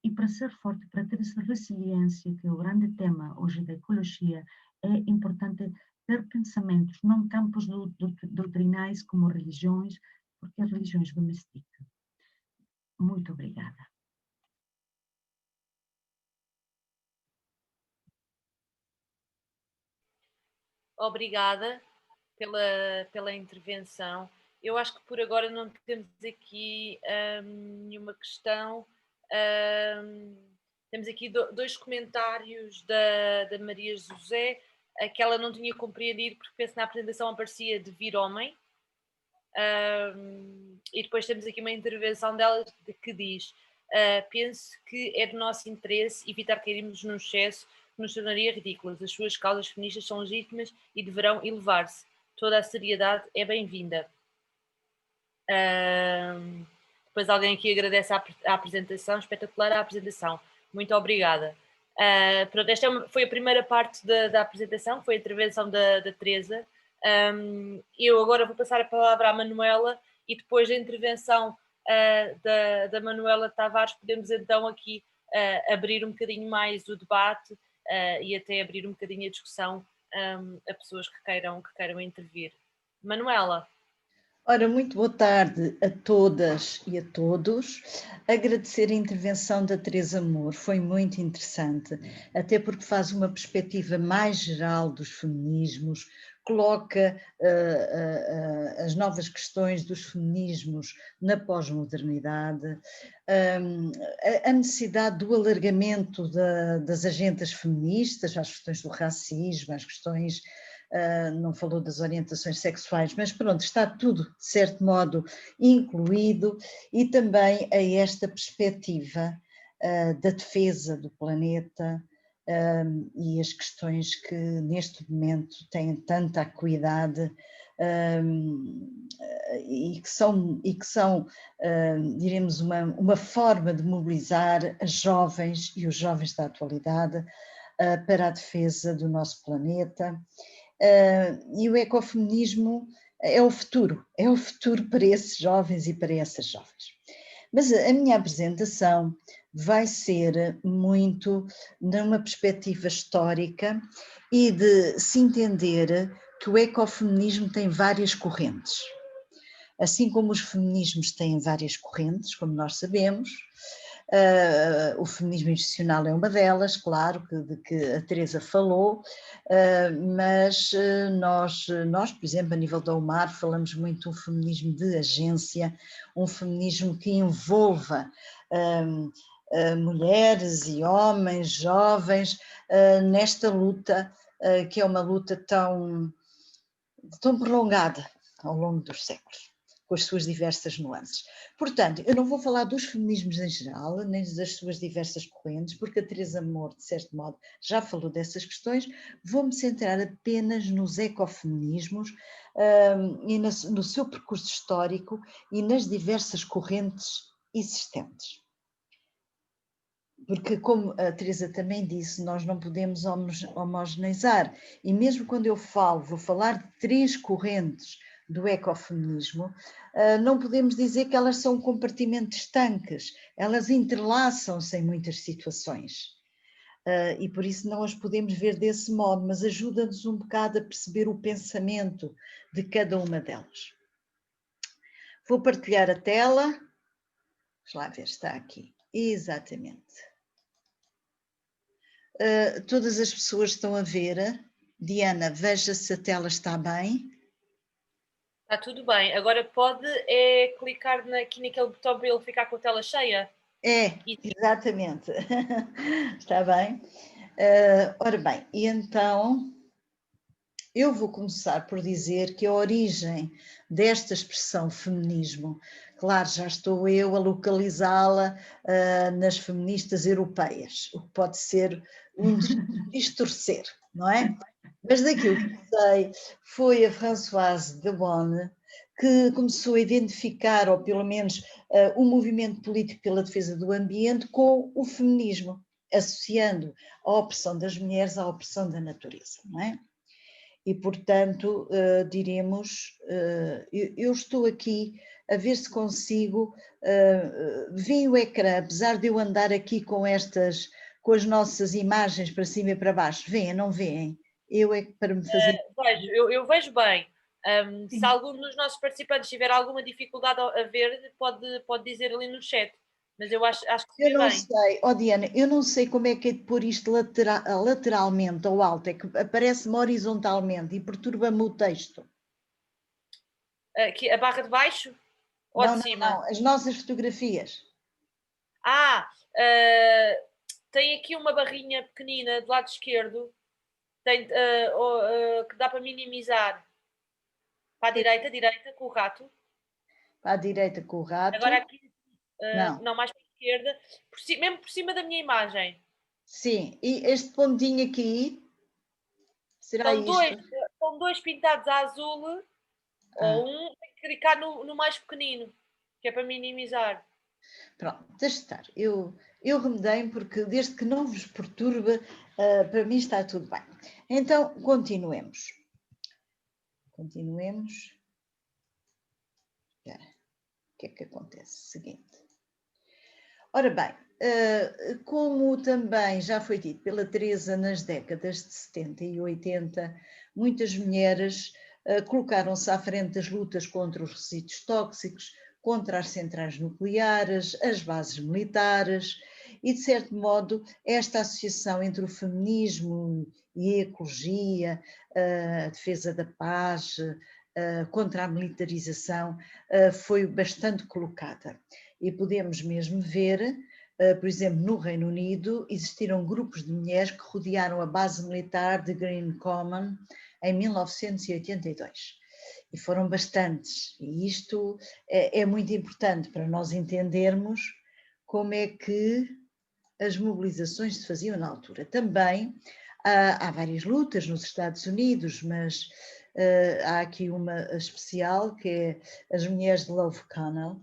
E para ser forte, para ter essa resiliência, que é o grande tema hoje da ecologia, é importante ter pensamentos, não campos doutrinais como religiões, porque as religiões domesticam. Muito obrigada. Obrigada pela intervenção. Eu acho que por agora não temos aqui nenhuma questão. Temos aqui 2 comentários da Maria José, que ela não tinha compreendido, porque penso na apresentação aparecia de vir homem. E depois temos aqui uma intervenção dela que diz: penso que é do nosso interesse evitar cairmos num excesso que nos tornaria ridículas. As suas causas feministas são legítimas e deverão elevar-se. Toda a seriedade é bem-vinda. Depois alguém aqui agradece a apresentação, espetacular a apresentação. Muito obrigada. Pronto, esta foi a primeira parte da apresentação, foi a intervenção da Teresa. Eu agora vou passar a palavra à Manuela e depois da intervenção da Manuela Tavares podemos então aqui abrir um bocadinho mais o debate e até abrir um bocadinho a discussão a pessoas que queiram intervir. Manuela. Ora, muito boa tarde a todas e a todos. Agradecer a intervenção da Teresa Moore, foi muito interessante, até porque faz uma perspectiva mais geral dos feminismos, coloca as novas questões dos feminismos na pós-modernidade, a necessidade do alargamento das agendas feministas às questões do racismo, às questões... não falou das orientações sexuais, mas pronto, está tudo, de certo modo, incluído, e também a esta perspectiva da defesa do planeta e as questões que neste momento têm tanta acuidade e que são diremos, uma forma de mobilizar as jovens e os jovens da atualidade para a defesa do nosso planeta. E o ecofeminismo é o futuro para esses jovens e para essas jovens. Mas a minha apresentação vai ser muito numa perspectiva histórica e de se entender que o ecofeminismo tem várias correntes. Assim como os feminismos têm várias correntes, como nós sabemos, o feminismo institucional é uma delas, claro, de que a Teresa falou, mas nós, por exemplo, a nível da UMAR, falamos muito de um feminismo de agência, um feminismo que envolva mulheres e homens, jovens, nesta luta, que é uma luta tão prolongada ao longo dos séculos, com as suas diversas nuances. Portanto, eu não vou falar dos feminismos em geral, nem das suas diversas correntes, porque a Teresa Moore, de certo modo, já falou dessas questões. Vou-me centrar apenas nos ecofeminismos e no seu percurso histórico e nas diversas correntes existentes. Porque, como a Teresa também disse, nós não podemos homogeneizar. E mesmo quando eu vou falar de 3 correntes do ecofeminismo, não podemos dizer que elas são compartimentos estanques, elas entrelaçam-se em muitas situações. E por isso não as podemos ver desse modo, mas ajuda-nos um bocado a perceber o pensamento de cada uma delas. Vou partilhar a tela. Vamos lá ver, está aqui. Exatamente. Todas as pessoas estão a ver. Diana, veja se a tela está bem. Está tudo bem. Agora pode clicar aqui naquele botão para ele ficar com a tela cheia? Exatamente. Está bem. Ora bem, e então eu vou começar por dizer que a origem desta expressão feminismo, claro, já estou eu a localizá-la nas feministas europeias, o que pode ser um distorcer, não é? Mas daquilo que sei, foi a Françoise de Bonne que começou a identificar, ou pelo menos o movimento político pela defesa do ambiente com o feminismo, associando a opressão das mulheres à opressão da natureza, não é? E, portanto, diremos, eu estou aqui a ver se consigo, veem o ecrã, apesar de eu andar aqui com as nossas imagens para cima e para baixo, veem, não veem? Eu é que para me fazer... Vejo, eu vejo bem. Se algum dos nossos participantes tiver alguma dificuldade a ver, pode dizer ali no chat. Mas eu acho que se vê bem. Eu não sei, Diana, eu não sei como é que é de pôr isto lateralmente ou alto, é que aparece-me horizontalmente e perturba-me o texto. Aqui, a barra de baixo ou não, de cima? Não, as nossas fotografias. Tem aqui uma barrinha pequenina do lado esquerdo que dá para minimizar. Para a direita com o rato. Para a direita com o rato. Agora aqui, não, mais para a esquerda, mesmo por cima da minha imagem. Sim, e este pontinho aqui, será isto? São 2 pintados a azul, ou tem que clicar no mais pequenino, que é para minimizar. Pronto, deixa estar. Eu remedei porque desde que não vos perturba, para mim está tudo bem. Então, continuemos. Continuemos. O que é que acontece? Seguinte. Ora bem, como também já foi dito pela Teresa nas décadas de 70 e 80, muitas mulheres colocaram-se à frente das lutas contra os resíduos tóxicos, contra as centrais nucleares, as bases militares e, de certo modo, esta associação entre o feminismo e a ecologia, a defesa da paz, contra a militarização, foi bastante colocada. E podemos mesmo ver, por exemplo, no Reino Unido, existiram grupos de mulheres que rodearam a base militar de Green Common em 1982. E foram bastantes. E isto é muito importante para nós entendermos como é que as mobilizações se faziam na altura. Também há várias lutas nos Estados Unidos, mas há aqui uma especial, que é as mulheres de Love Canal,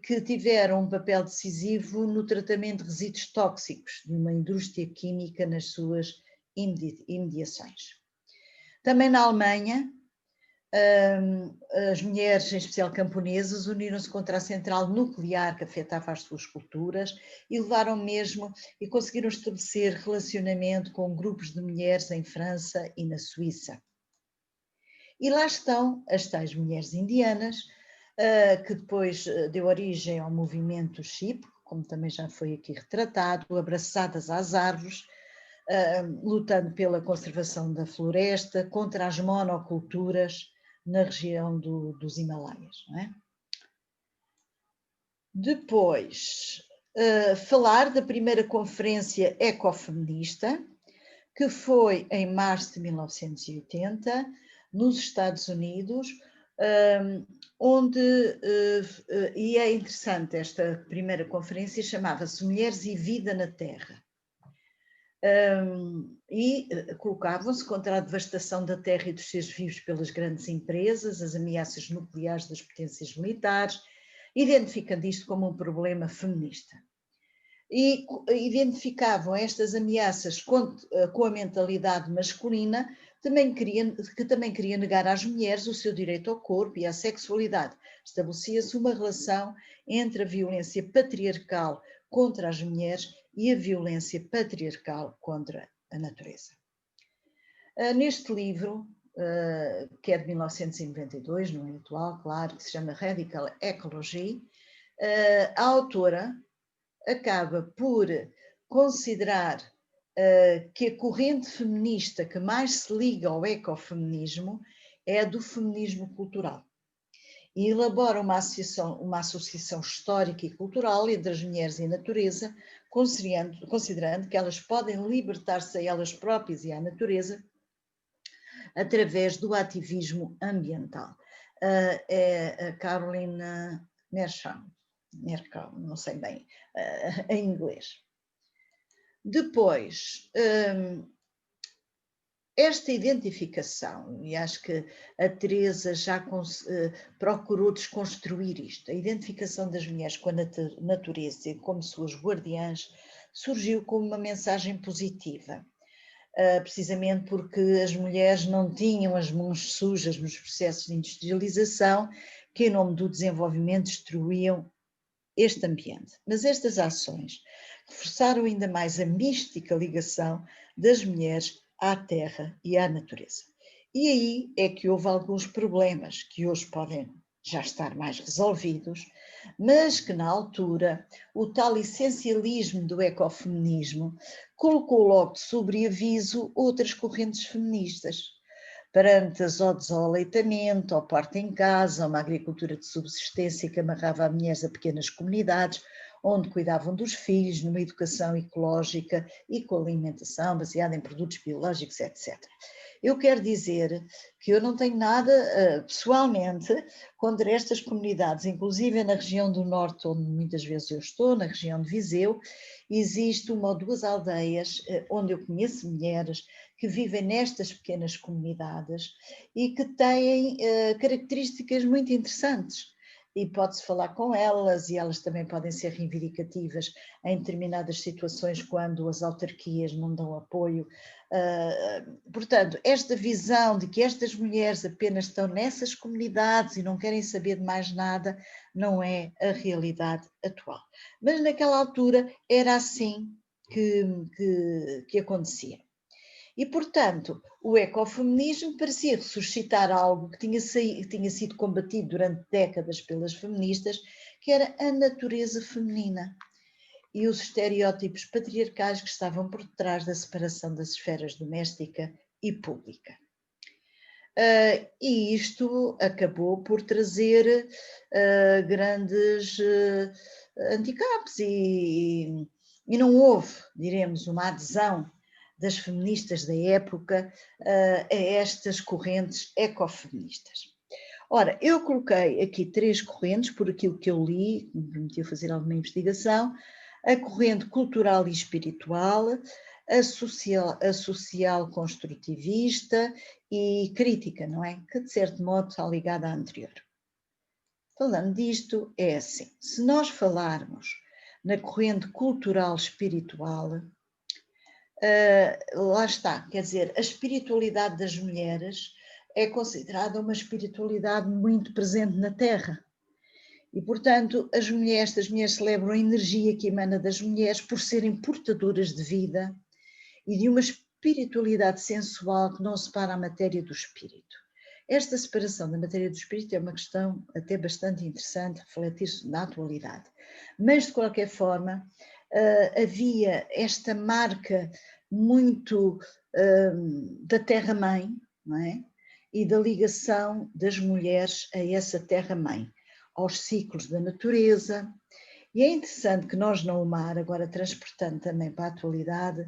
que tiveram um papel decisivo no tratamento de resíduos tóxicos de uma indústria química nas suas imediações. Também na Alemanha As mulheres, em especial camponesas, uniram-se contra a central nuclear que afetava as suas culturas e levaram mesmo e conseguiram estabelecer relacionamento com grupos de mulheres em França e na Suíça. E lá estão as tais mulheres indianas, que depois deu origem ao movimento Shipibo, como também já foi aqui retratado, abraçadas às árvores, lutando pela conservação da floresta, contra as monoculturas na região dos Himalaias. Não é? Depois, falar da primeira conferência ecofeminista, que foi em março de 1980, nos Estados Unidos, onde, e é interessante, esta primeira conferência chamava-se Mulheres e Vida na Terra. E colocavam-se contra a devastação da terra e dos seres vivos pelas grandes empresas, as ameaças nucleares das potências militares, identificando isto como um problema feminista. E identificavam estas ameaças com a mentalidade masculina, que também queria negar às mulheres o seu direito ao corpo e à sexualidade. Estabelecia-se uma relação entre a violência patriarcal contra as mulheres e a violência patriarcal contra a natureza. Neste livro, que é de 1992, não é atual, claro, que se chama Radical Ecology, a autora acaba por considerar que a corrente feminista que mais se liga ao ecofeminismo é a do feminismo cultural. E elabora uma associação histórica e cultural entre as mulheres e a natureza, considerando que elas podem libertar-se a elas próprias e à natureza através do ativismo ambiental. É a Caroline Mersham, não sei bem em inglês. Depois, esta identificação, e acho que a Teresa já procurou desconstruir isto, a identificação das mulheres com a natureza como suas guardiãs, surgiu como uma mensagem positiva, precisamente porque as mulheres não tinham as mãos sujas nos processos de industrialização que, em nome do desenvolvimento, destruíam este ambiente. Mas estas ações reforçaram ainda mais a mística ligação das mulheres à terra e à natureza. E aí é que houve alguns problemas que hoje podem já estar mais resolvidos, mas que na altura o tal essencialismo do ecofeminismo colocou logo de sobreaviso outras correntes feministas. Perante as odes ao aleitamento, ao parto em casa, uma agricultura de subsistência que amarrava as mulheres a pequenas comunidades, onde cuidavam dos filhos, numa educação ecológica e com alimentação baseada em produtos biológicos, etc. Eu quero dizer que eu não tenho nada, pessoalmente, contra estas comunidades, inclusive na região do Norte, onde muitas vezes eu estou, na região de Viseu, existe uma ou duas aldeias onde eu conheço mulheres que vivem nestas pequenas comunidades e que têm características muito interessantes. E pode-se falar com elas e elas também podem ser reivindicativas em determinadas situações quando as autarquias não dão apoio. Portanto, esta visão de que estas mulheres apenas estão nessas comunidades e não querem saber de mais nada, não é a realidade atual. Mas naquela altura era assim que acontecia. E, portanto, o ecofeminismo parecia ressuscitar algo que tinha sido combatido durante décadas pelas feministas, que era a natureza feminina e os estereótipos patriarcais que estavam por detrás da separação das esferas doméstica e pública. E isto acabou por trazer grandes handicaps e não houve, diremos, uma adesão das feministas da época a estas correntes ecofeministas. Ora, eu coloquei aqui 3 correntes, por aquilo que eu li, me permitiu fazer alguma investigação: a corrente cultural e espiritual, a social construtivista e crítica, não é? Que de certo modo está ligada à anterior. Falando disto, é assim, se nós falarmos na corrente cultural espiritual, lá está, quer dizer, a espiritualidade das mulheres é considerada uma espiritualidade muito presente na Terra. E, portanto, as mulheres celebram a energia que emana das mulheres por serem portadoras de vida e de uma espiritualidade sensual que não separa a matéria do espírito. Esta separação da matéria do espírito é uma questão até bastante interessante, refletir-se na atualidade. Mas, de qualquer forma, havia esta marca muito da Terra-mãe, não é? E da ligação das mulheres a essa Terra-mãe, aos ciclos da natureza. E é interessante que nós na UMAR, agora transportando também para a atualidade,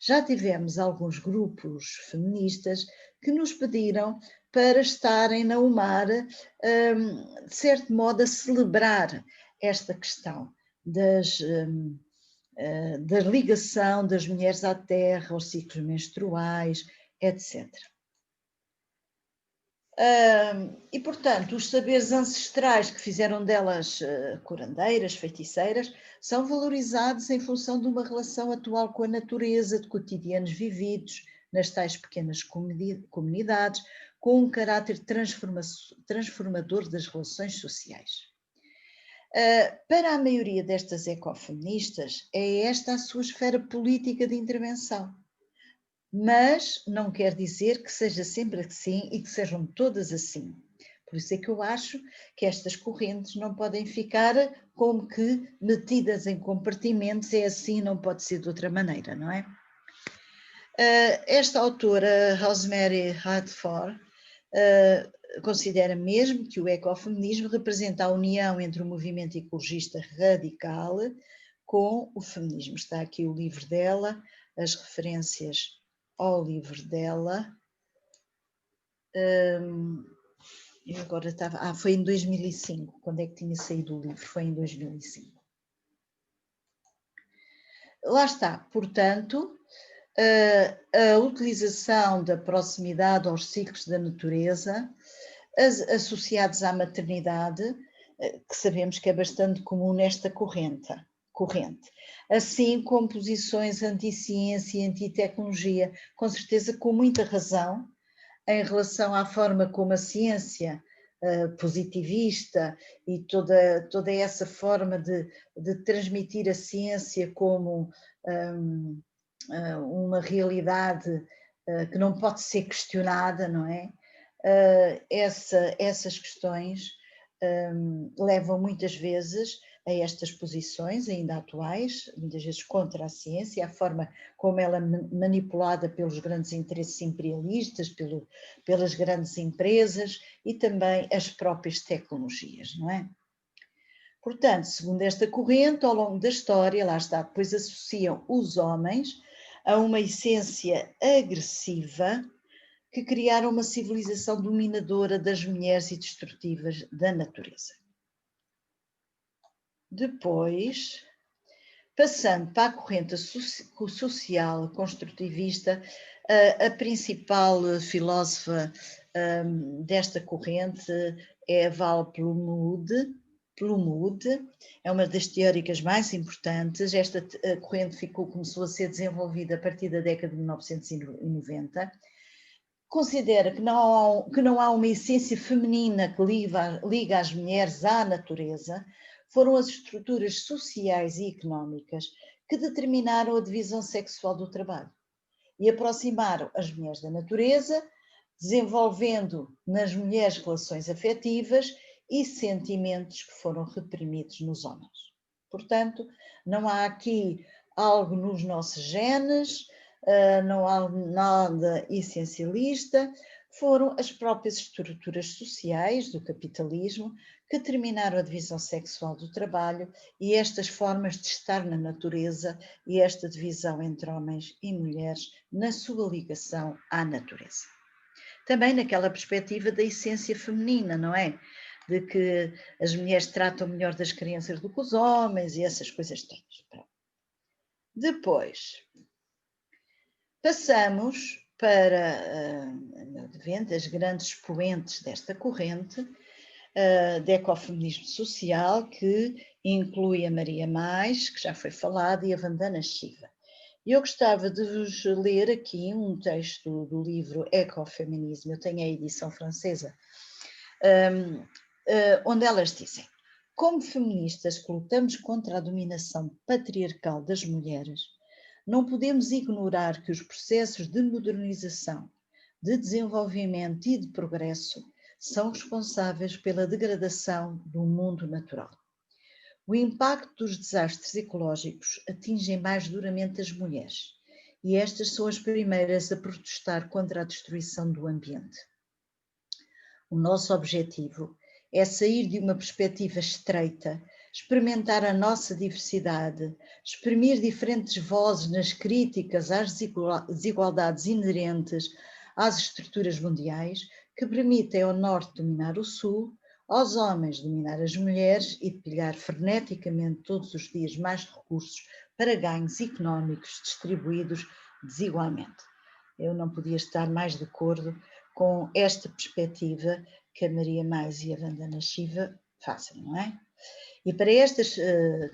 já tivemos alguns grupos feministas que nos pediram para estarem na UMAR, de certo modo, a celebrar esta questão da ligação das mulheres à terra, aos ciclos menstruais, etc. E, portanto, os saberes ancestrais que fizeram delas curandeiras, feiticeiras, são valorizados em função de uma relação atual com a natureza, de cotidianos vividos nas tais pequenas comunidades, com um caráter transformador das relações sociais. Para a maioria destas ecofeministas, é esta a sua esfera política de intervenção. Mas não quer dizer que seja sempre assim e que sejam todas assim. Por isso é que eu acho que estas correntes não podem ficar como que metidas em compartimentos, é assim, não pode ser de outra maneira, não é? Esta autora, Rosemary Radford, considera mesmo que o ecofeminismo representa a união entre o movimento ecologista radical com o feminismo. Está aqui o livro dela, as referências ao livro dela. Eu agora estava... foi em 2005, quando é que tinha saído o livro? Foi em 2005. Lá está, portanto, a utilização da proximidade aos ciclos da natureza, associados à maternidade, que sabemos que é bastante comum nesta corrente, assim como posições anti-ciência e anti-tecnologia, com certeza com muita razão, em relação à forma como a ciência positivista e toda essa forma de transmitir a ciência como uma realidade que não pode ser questionada, não é? Essas questões levam muitas vezes a estas posições ainda atuais, muitas vezes contra a ciência, a forma como ela é manipulada pelos grandes interesses imperialistas, pelas grandes empresas e também as próprias tecnologias, não é? Portanto, segundo esta corrente, ao longo da história, lá está, depois associam os homens a uma essência agressiva que criaram uma civilização dominadora das mulheres e destrutivas da natureza. Depois, passando para a corrente social construtivista, a principal filósofa desta corrente é Val Plumwood, é uma das teóricas mais importantes. Esta corrente começou a ser desenvolvida a partir da década de 1990. Considera que não há uma essência feminina que liga as mulheres à natureza. Foram as estruturas sociais e económicas que determinaram a divisão sexual do trabalho e aproximaram as mulheres da natureza, desenvolvendo nas mulheres relações afetivas e sentimentos que foram reprimidos nos homens. Portanto, não há aqui algo nos nossos genes, não há nada essencialista, foram as próprias estruturas sociais do capitalismo que determinaram a divisão sexual do trabalho e estas formas de estar na natureza e esta divisão entre homens e mulheres na sua ligação à natureza. Também naquela perspectiva da essência feminina, não é? De que as mulheres tratam melhor das crianças do que os homens e essas coisas todas. Depois, passamos para as grandes expoentes desta corrente, de ecofeminismo social, que inclui a Maria Mais, que já foi falada, e a Vandana Shiva. Eu gostava de vos ler aqui um texto do livro Ecofeminismo, eu tenho a edição francesa, onde elas dizem: como feministas que lutamos contra a dominação patriarcal das mulheres, não podemos ignorar que os processos de modernização, de desenvolvimento e de progresso são responsáveis pela degradação do mundo natural. O impacto dos desastres ecológicos atinge mais duramente as mulheres, e estas são as primeiras a protestar contra a destruição do ambiente. O nosso objetivo é sair de uma perspectiva estreita, experimentar a nossa diversidade, exprimir diferentes vozes nas críticas às desigualdades inerentes às estruturas mundiais que permitem ao Norte dominar o Sul, aos homens dominar as mulheres e pilhar freneticamente todos os dias mais recursos para ganhos económicos distribuídos desigualmente. Eu não podia estar mais de acordo com esta perspectiva que a Maria Mais e a Vandana Shiva fazem, não é? E para estas,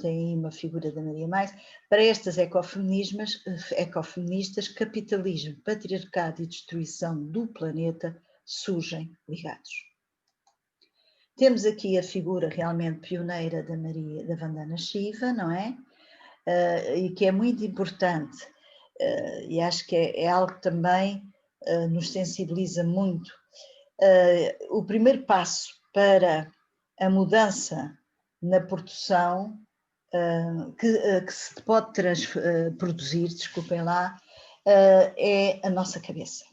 tem aí uma figura da Maria Mais, para estas ecofeministas, capitalismo, patriarcado e destruição do planeta surgem ligados. Temos aqui a figura realmente pioneira da Vandana Shiva, não é? E que é muito importante, e acho que é algo que também nos sensibiliza muito. O primeiro passo para a mudança na produção que se pode produzir, desculpem lá, é a nossa cabeça.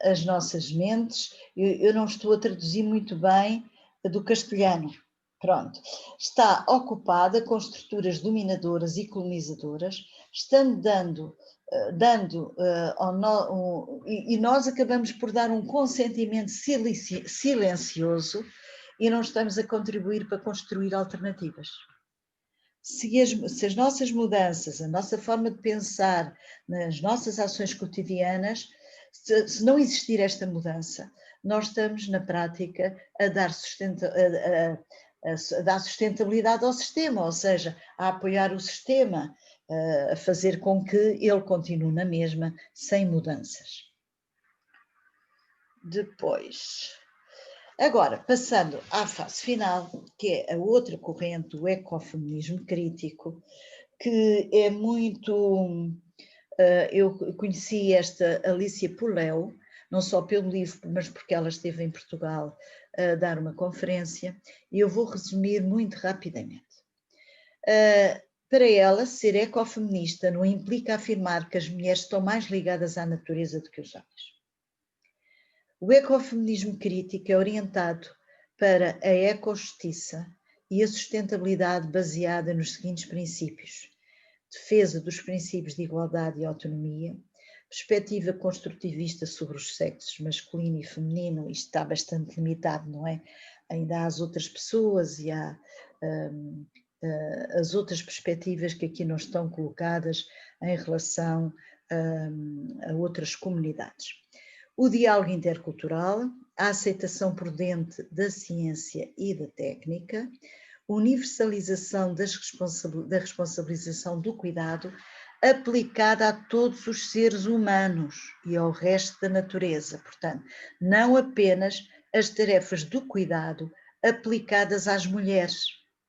As nossas mentes, eu não estou a traduzir muito bem do castelhano, pronto, está ocupada com estruturas dominadoras e colonizadoras, estando e nós acabamos por dar um consentimento silencioso e não estamos a contribuir para construir alternativas. Se as nossas mudanças, a nossa forma de pensar nas nossas ações cotidianas, se não existir esta mudança, nós estamos na prática a dar sustentabilidade ao sistema, ou seja, a apoiar o sistema, a fazer com que ele continue na mesma, sem mudanças. Depois, agora, passando à fase final, que é a outra corrente, o ecofeminismo crítico, que é muito... Eu conheci esta Alicia Puleo, não só pelo livro, mas porque ela esteve em Portugal a dar uma conferência, e eu vou resumir muito rapidamente. Para ela, ser ecofeminista não implica afirmar que as mulheres estão mais ligadas à natureza do que os homens. O ecofeminismo crítico é orientado para a ecojustiça e a sustentabilidade baseada nos seguintes princípios: defesa dos princípios de igualdade e autonomia, perspectiva construtivista sobre os sexos masculino e feminino, isto está bastante limitado, não é? Ainda há as outras pessoas e há as outras perspectivas que aqui não estão colocadas em relação a outras comunidades. O diálogo intercultural, a aceitação prudente da ciência e da técnica, universalização da responsabilização do cuidado aplicada a todos os seres humanos e ao resto da natureza, portanto, não apenas as tarefas do cuidado aplicadas às mulheres,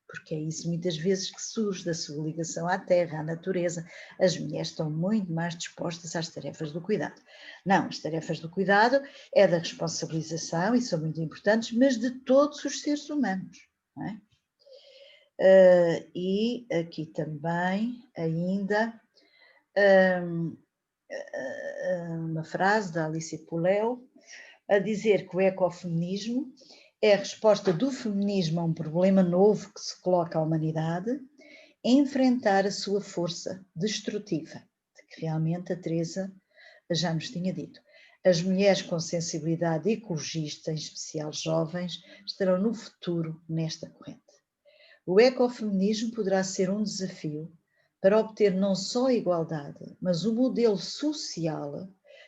porque é isso muitas vezes que surge da sua ligação à terra, à natureza. As mulheres estão muito mais dispostas às tarefas do cuidado. Não, as tarefas do cuidado é da responsabilização e são muito importantes, mas de todos os seres humanos, não é? E aqui também ainda uma frase da Alicia Puleo a dizer que o ecofeminismo é a resposta do feminismo a um problema novo que se coloca à humanidade, enfrentar a sua força destrutiva, que realmente a Teresa já nos tinha dito. As mulheres com sensibilidade ecologista, em especial jovens, estarão no futuro nesta corrente. O ecofeminismo poderá ser um desafio para obter não só a igualdade, mas um modelo social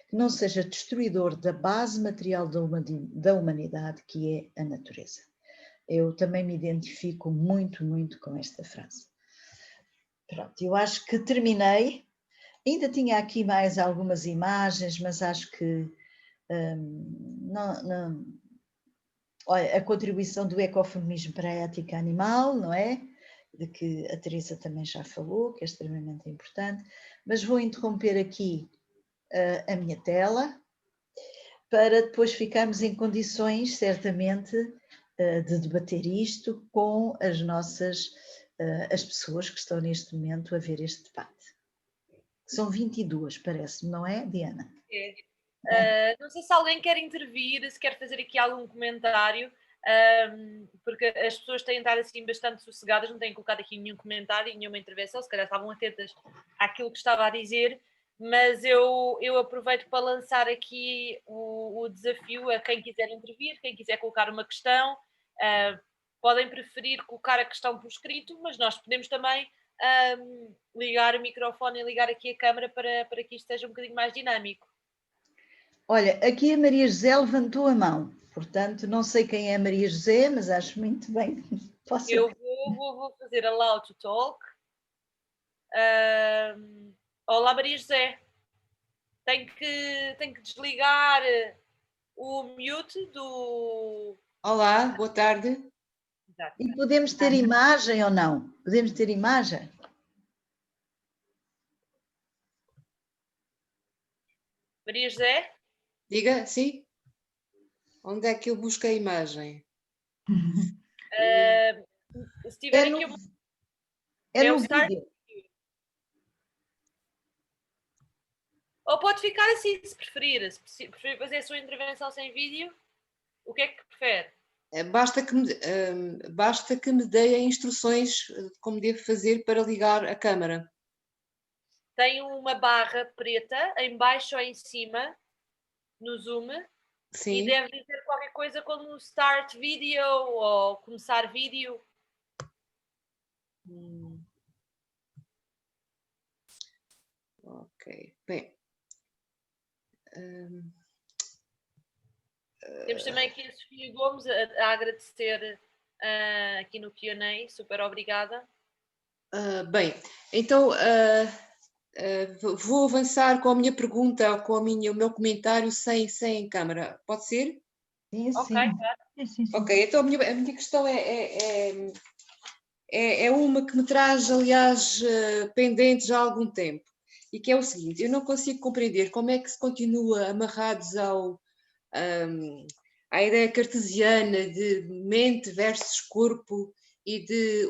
que não seja destruidor da base material da humanidade, que é a natureza. Eu também me identifico muito, muito com esta frase. Pronto, eu acho que terminei. Ainda tinha aqui mais algumas imagens, mas acho que olha, a contribuição do ecofeminismo para a ética animal, não é? De que a Teresa também já falou, que é extremamente importante, mas vou interromper aqui a minha tela para depois ficarmos em condições, certamente, de debater isto com as pessoas que estão neste momento a ver este debate. São 22, parece-me, não é, Diana? Não sei se alguém quer intervir, se quer fazer aqui algum comentário, porque as pessoas têm estado assim bastante sossegadas, não têm colocado aqui nenhum comentário, nenhuma intervenção, se calhar estavam atentas àquilo que estava a dizer, mas eu aproveito para lançar aqui o desafio a quem quiser intervir, quem quiser colocar uma questão. Podem preferir colocar a questão por escrito, mas nós podemos também ligar o microfone e ligar aqui a câmara para que isto seja um bocadinho mais dinâmico. Olha, aqui a Maria José levantou a mão, portanto, não sei quem é a Maria José, mas acho muito bem que possa... Eu vou fazer allow to talk. Olá, Maria José. Tenho que desligar o mute do... Olá, boa tarde. Exato. E podemos ter imagem ou não? Podemos ter imagem? Maria José? Diga, sim? Onde é que eu busco a imagem? Se tiver aqui uma... É no o start... vídeo. Ou pode ficar assim, se preferir. Se preferir fazer a sua intervenção sem vídeo, o que é que prefere? Basta que me deem instruções de como devo fazer para ligar a câmara. Tem uma barra preta em baixo ou em cima, no Zoom, Sim. e deve dizer qualquer coisa como start video ou começar vídeo. Ok, bem. Temos também aqui a Sofia Gomes a agradecer aqui no Q&A, super obrigada. Bem, então vou avançar com a minha pergunta, com o meu comentário sem câmara, pode ser? Sim, sim. Ok, claro. Sim. Ok, então a minha questão é uma que me traz, aliás, pendente já há algum tempo, e que é o seguinte: eu não consigo compreender como é que se continua amarrados à ideia cartesiana de mente versus corpo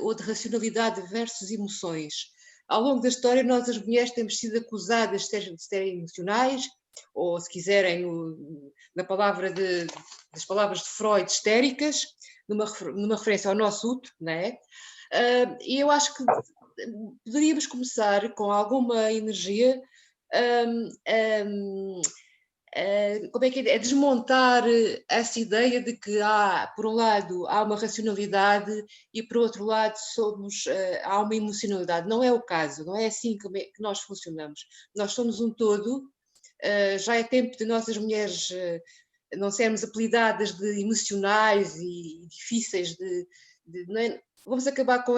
ou de racionalidade versus emoções. Ao longo da história, nós, as mulheres, temos sido acusadas de serem emocionais, ou, se quiserem, das palavras de Freud, histéricas, numa referência ao nosso útero, não é? E eu acho que poderíamos começar com alguma energia como é que é desmontar essa ideia de que por um lado, há uma racionalidade e, por outro lado, há uma emocionalidade. Não é o caso, não é assim que nós funcionamos. Nós somos um todo, já é tempo de nós, as mulheres, não sermos apelidadas de emocionais e difíceis não é? Vamos acabar com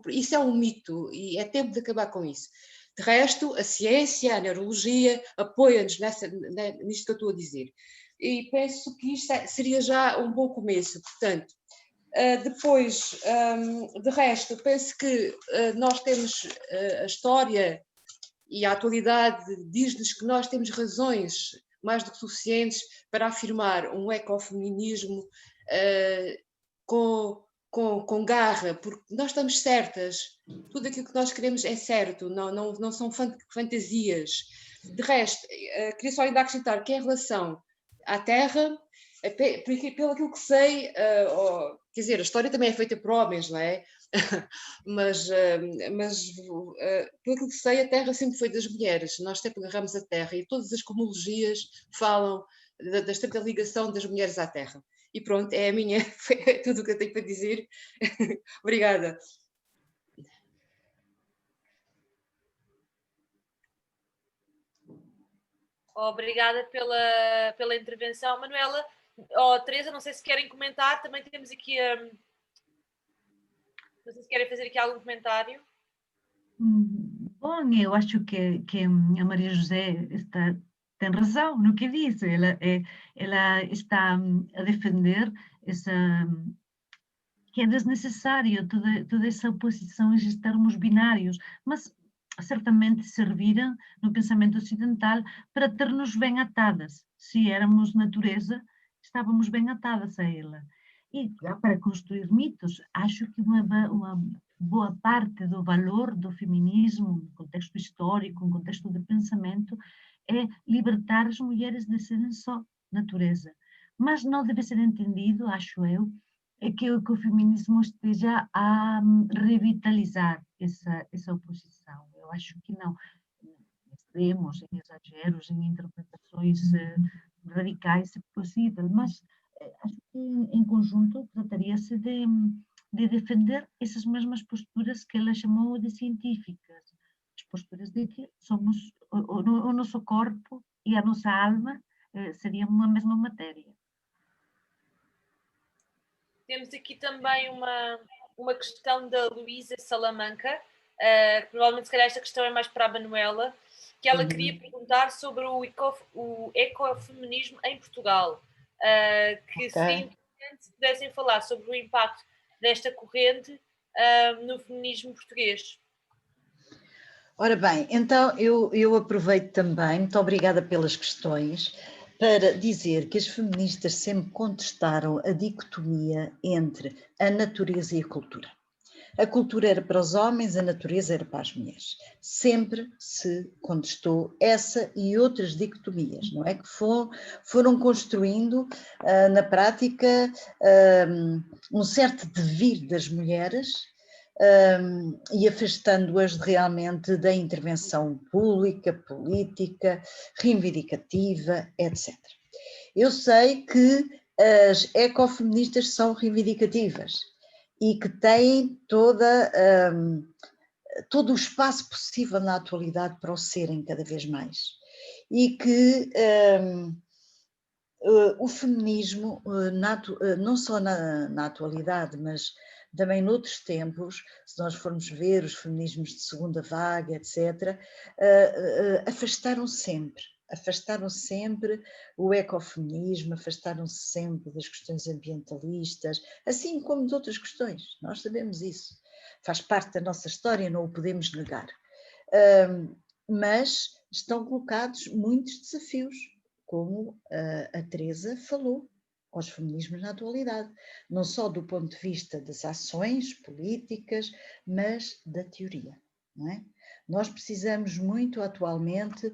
isso é um mito e é tempo de acabar com isso. De resto, a ciência, a neurologia apoia-nos nisto que eu estou a dizer. E penso que isto seria já um bom começo. Portanto, depois, de resto, penso que nós temos a história e a atualidade diz-nos que nós temos razões mais do que suficientes para afirmar um ecofeminismo com garra, porque nós estamos certas, tudo aquilo que nós queremos é certo, não são fantasias. De resto, queria só ainda acrescentar que em relação à Terra, pelo aquilo que sei, quer dizer, a história também é feita por homens, não é? mas pelo que sei, a Terra sempre foi das mulheres, nós sempre agarramos a Terra e todas as cosmologias falam da estreita ligação das mulheres à Terra. E pronto, é tudo o que eu tenho para dizer. Obrigada. Obrigada pela intervenção, Manuela. Teresa, não sei se querem comentar, também temos aqui não sei se querem fazer aqui algum comentário. Bom, eu acho que a Maria José tem razão no que diz. Ela está a defender essa, que é desnecessário toda essa oposição, esses termos binários, mas certamente serviram no pensamento ocidental para ter-nos bem atadas. Se éramos natureza, estávamos bem atadas a ela. E para construir mitos, acho que uma boa parte do valor do feminismo, no contexto histórico, no contexto de pensamento, é libertar as mulheres de serem só natureza. Mas não deve ser entendido, acho eu, é que o feminismo esteja a revitalizar essa oposição. Eu acho que não. Em extremos, em exageros, em interpretações radicais é possível, mas acho que em conjunto trataria-se de defender essas mesmas posturas que ela chamou de científicas, as posturas de que somos o nosso corpo e a nossa alma seriam uma mesma matéria. Temos aqui também uma questão da Luísa Salamanca, que provavelmente se calhar esta questão é mais para a Manuela, que ela queria perguntar sobre o ecofeminismo em Portugal, que seria interessante se pudessem falar sobre o impacto desta corrente no feminismo português. Ora bem, então eu aproveito também, muito obrigada pelas questões, para dizer que as feministas sempre contestaram a dicotomia entre a natureza e a cultura. A cultura era para os homens, a natureza era para as mulheres. Sempre se contestou essa e outras dicotomias, não é? Que foram construindo, na prática, um certo devir das mulheres e afastando-as realmente da intervenção pública, política, reivindicativa, etc. Eu sei que as ecofeministas são reivindicativas e que têm todo o espaço possível na atualidade para o serem cada vez mais. E que o feminismo, não só na atualidade, mas também noutros tempos, se nós formos ver os feminismos de segunda vaga, etc., afastaram sempre o ecofeminismo, afastaram-se sempre das questões ambientalistas, assim como de outras questões, nós sabemos isso, faz parte da nossa história, não o podemos negar. Mas estão colocados muitos desafios, como a Teresa falou, aos feminismos na atualidade, não só do ponto de vista das ações políticas, mas da teoria, não é? Nós precisamos muito atualmente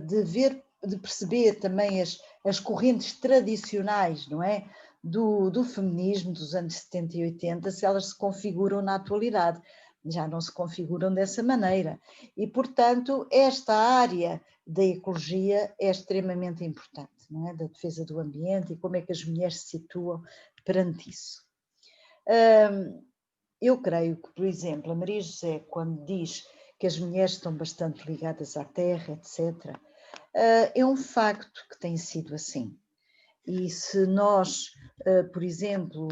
de perceber também as correntes tradicionais, não é? Do feminismo dos anos 70 e 80, se elas se configuram na atualidade. Já não se configuram dessa maneira. E, portanto, esta área da ecologia é extremamente importante, não é? Da defesa do ambiente e como é que as mulheres se situam perante isso. Eu creio que, por exemplo, a Maria José, quando diz que as mulheres estão bastante ligadas à terra, etc., é um facto que tem sido assim. E se nós, por exemplo,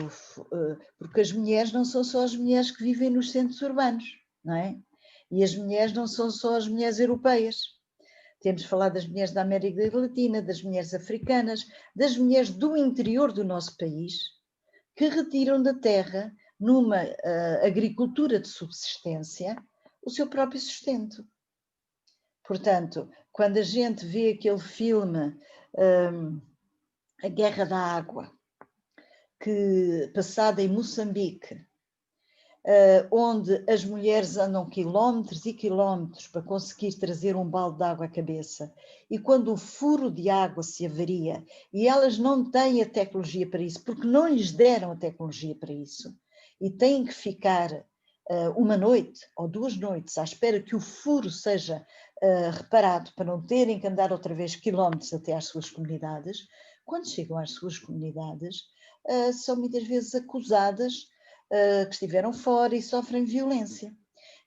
porque as mulheres não são só as mulheres que vivem nos centros urbanos, não é? E as mulheres não são só as mulheres europeias. Temos falado das mulheres da América Latina, das mulheres africanas, das mulheres do interior do nosso país, que retiram da terra, numa agricultura de subsistência, o seu próprio sustento. Portanto, quando a gente vê aquele filme A Guerra da Água, passada em Moçambique, onde as mulheres andam quilómetros e quilómetros para conseguir trazer um balde de água à cabeça, e quando o furo de água se avaria, e elas não têm a tecnologia para isso, porque não lhes deram a tecnologia para isso, e têm que ficar uma noite ou 2 noites à espera que o furo seja reparado, para não terem que andar outra vez quilómetros até às suas comunidades, quando chegam às suas comunidades, são muitas vezes acusadas que estiveram fora e sofrem violência.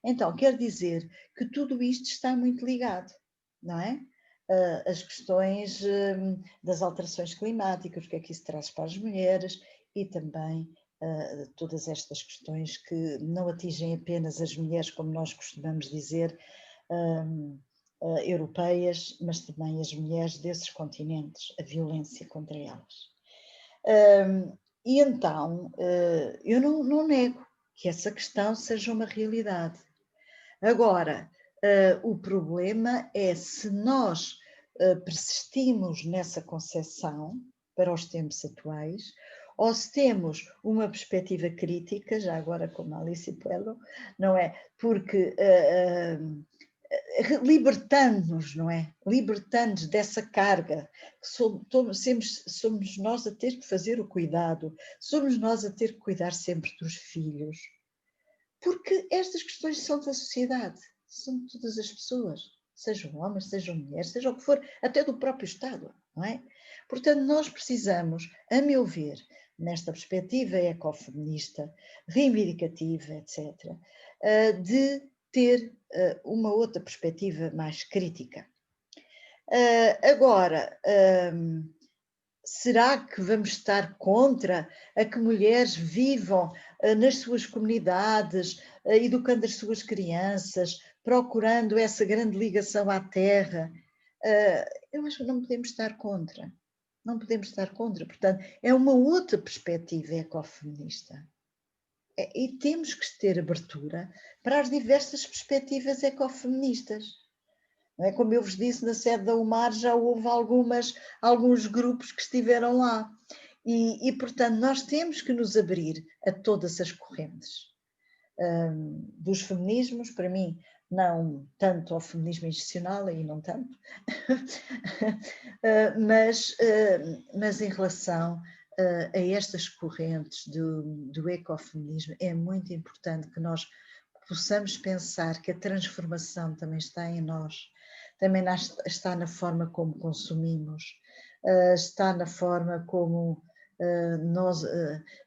Então, quer dizer que tudo isto está muito ligado, não é? As questões das alterações climáticas, o que é que isso traz para as mulheres e também todas estas questões que não atingem apenas as mulheres, como nós costumamos dizer, europeias, mas também as mulheres desses continentes, a violência contra elas. E então, eu não nego que essa questão seja uma realidade. Agora, o problema é se nós persistimos nessa concepção para os tempos atuais, ou se temos uma perspectiva crítica, já agora como a Alice Puello, não é? Porque libertando-nos, não é? Libertando-nos dessa carga, que somos nós a ter que fazer o cuidado, somos nós a ter que cuidar sempre dos filhos, porque estas questões são da sociedade, são de todas as pessoas, sejam homens, sejam mulheres, seja o que for, até do próprio Estado, não é? Portanto, nós precisamos, a meu ver, nesta perspectiva ecofeminista, reivindicativa, etc., de ter uma outra perspectiva mais crítica. Agora, será que vamos estar contra a que mulheres vivam nas suas comunidades, educando as suas crianças, procurando essa grande ligação à terra? Eu acho que não podemos estar contra. Não podemos estar contra. Portanto, é uma outra perspectiva ecofeminista. E temos que ter abertura para as diversas perspectivas ecofeministas. Não é? Como eu vos disse, na sede da UMAR já houve alguns grupos que estiveram lá. E, portanto, nós temos que nos abrir a todas as correntes. Dos feminismos, para mim, não tanto ao feminismo institucional, aí não tanto, mas em relação a estas correntes do ecofeminismo, é muito importante que nós possamos pensar que a transformação também está em nós, também está na forma como consumimos, está na forma como nós...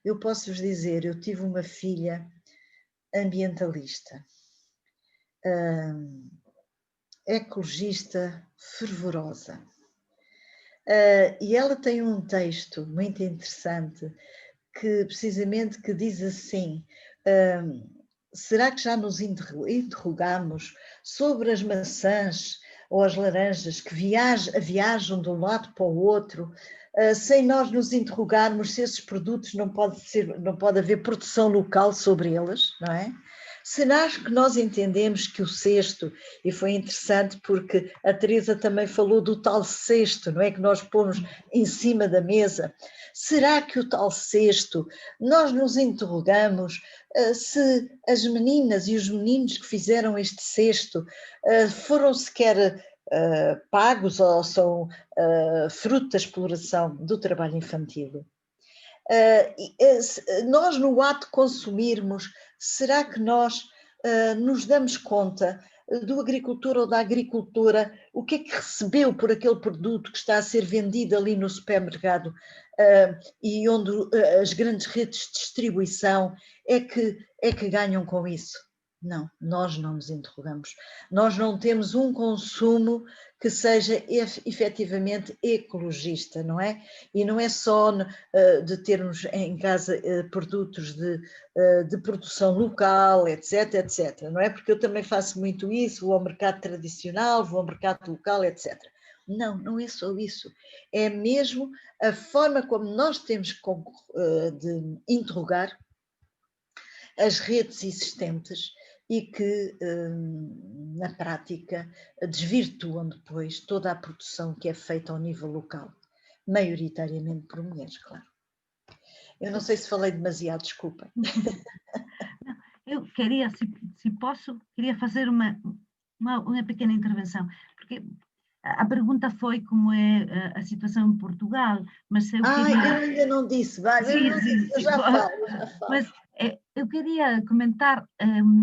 eu posso-vos dizer, eu tive uma filha ambientalista, ecologista fervorosa, e ela tem um texto muito interessante que precisamente que diz assim: será que já nos interrogamos sobre as maçãs ou as laranjas que viajam de um lado para o outro, sem nós nos interrogarmos se esses produtos não pode haver produção local sobre eles, não é? Será que nós entendemos que o cesto, e foi interessante porque a Teresa também falou do tal cesto, não é, que nós pomos em cima da mesa, será que o tal cesto, nós nos interrogamos se as meninas e os meninos que fizeram este cesto foram sequer pagos ou são fruto da exploração do trabalho infantil? Nós no ato de consumirmos, será que nós nos damos conta do agricultor ou da agricultora, o que é que recebeu por aquele produto que está a ser vendido ali no supermercado e onde as grandes redes de distribuição é que ganham com isso? Não, nós não nos interrogamos. Nós não temos um consumo que seja efetivamente ecologista, não é? E não é só de termos em casa produtos de produção local, etc, etc, não é? Porque eu também faço muito isso, vou ao mercado tradicional, vou ao mercado local, etc. Não, não é só isso. É mesmo a forma como nós temos de interrogar as redes existentes e que, na prática, desvirtuam depois toda a produção que é feita ao nível local, maioritariamente por mulheres, claro. Eu não sei se falei demasiado, desculpa. Eu queria, se posso, queria fazer uma pequena intervenção, porque a pergunta foi como é a situação em Portugal, mas eu queria... eu ainda não disse, vai, eu já falo. Mas eu queria comentar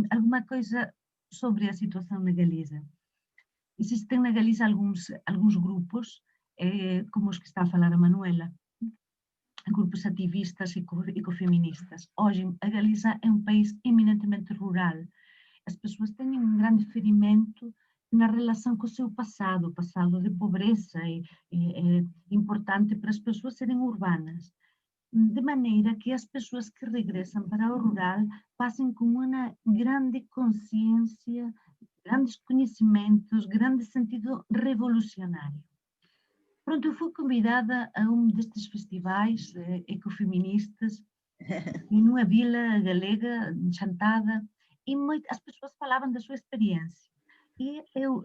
alguma coisa sobre a situação na Galiza. Existem na Galiza alguns grupos, como os que está a falar a Manuela, grupos ativistas e ecofeministas. Hoje, a Galiza é um país eminentemente rural. As pessoas têm um grande ferimento na relação com o seu passado, passado de pobreza, é importante para as pessoas serem urbanas. de maneira que as pessoas que regressam para o rural passem com uma grande consciência, grandes conhecimentos, grande sentido revolucionário. Pronto, eu fui convidada a um destes festivais ecofeministas, numa vila galega, chantada, e as pessoas falavam da sua experiência. E eu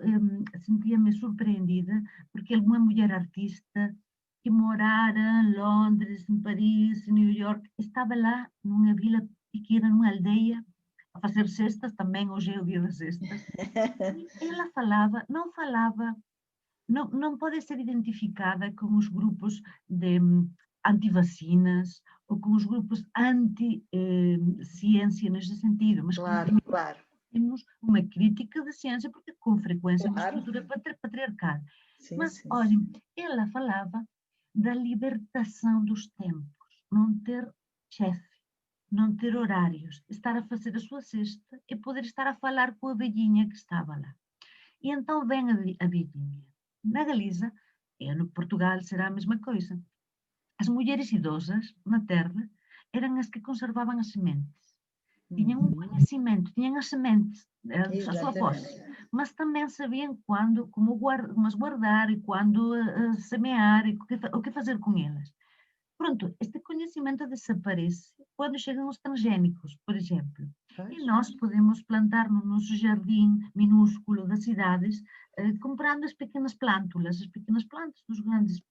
sentia-me surpreendida, porque alguma mulher artista que morara em Londres, em Paris, em New York, estava lá numa vila pequena, numa aldeia, a fazer cestas, também hoje é o dia das cestas. E ela não pode ser identificada com os grupos de anti-vacinas ou com os grupos anti-ciência neste sentido, mas Claro, claro. temos uma crítica da ciência porque com frequência é uma Claro. estrutura patriarcal. Sim, Mas, sim, olha, sim. ela falava da libertação dos tempos, não ter chefe, não ter horários, estar a fazer a sua cesta e poder estar a falar com a velhinha que estava lá. E então vem a velhinha. Na Galiza, e no Portugal será a mesma coisa. As mulheres idosas na terra eram as que conservavam as sementes. Tinham um conhecimento, tinham as sementes, a sua posse, mas também sabiam quando, como as guardar e quando semear e o que fazer com elas. Pronto, este conhecimento desaparece quando chegam os transgénicos, por exemplo. E nós podemos plantar no nosso jardim minúsculo das cidades, comprando as pequenas plântulas, as pequenas plantas dos grandes.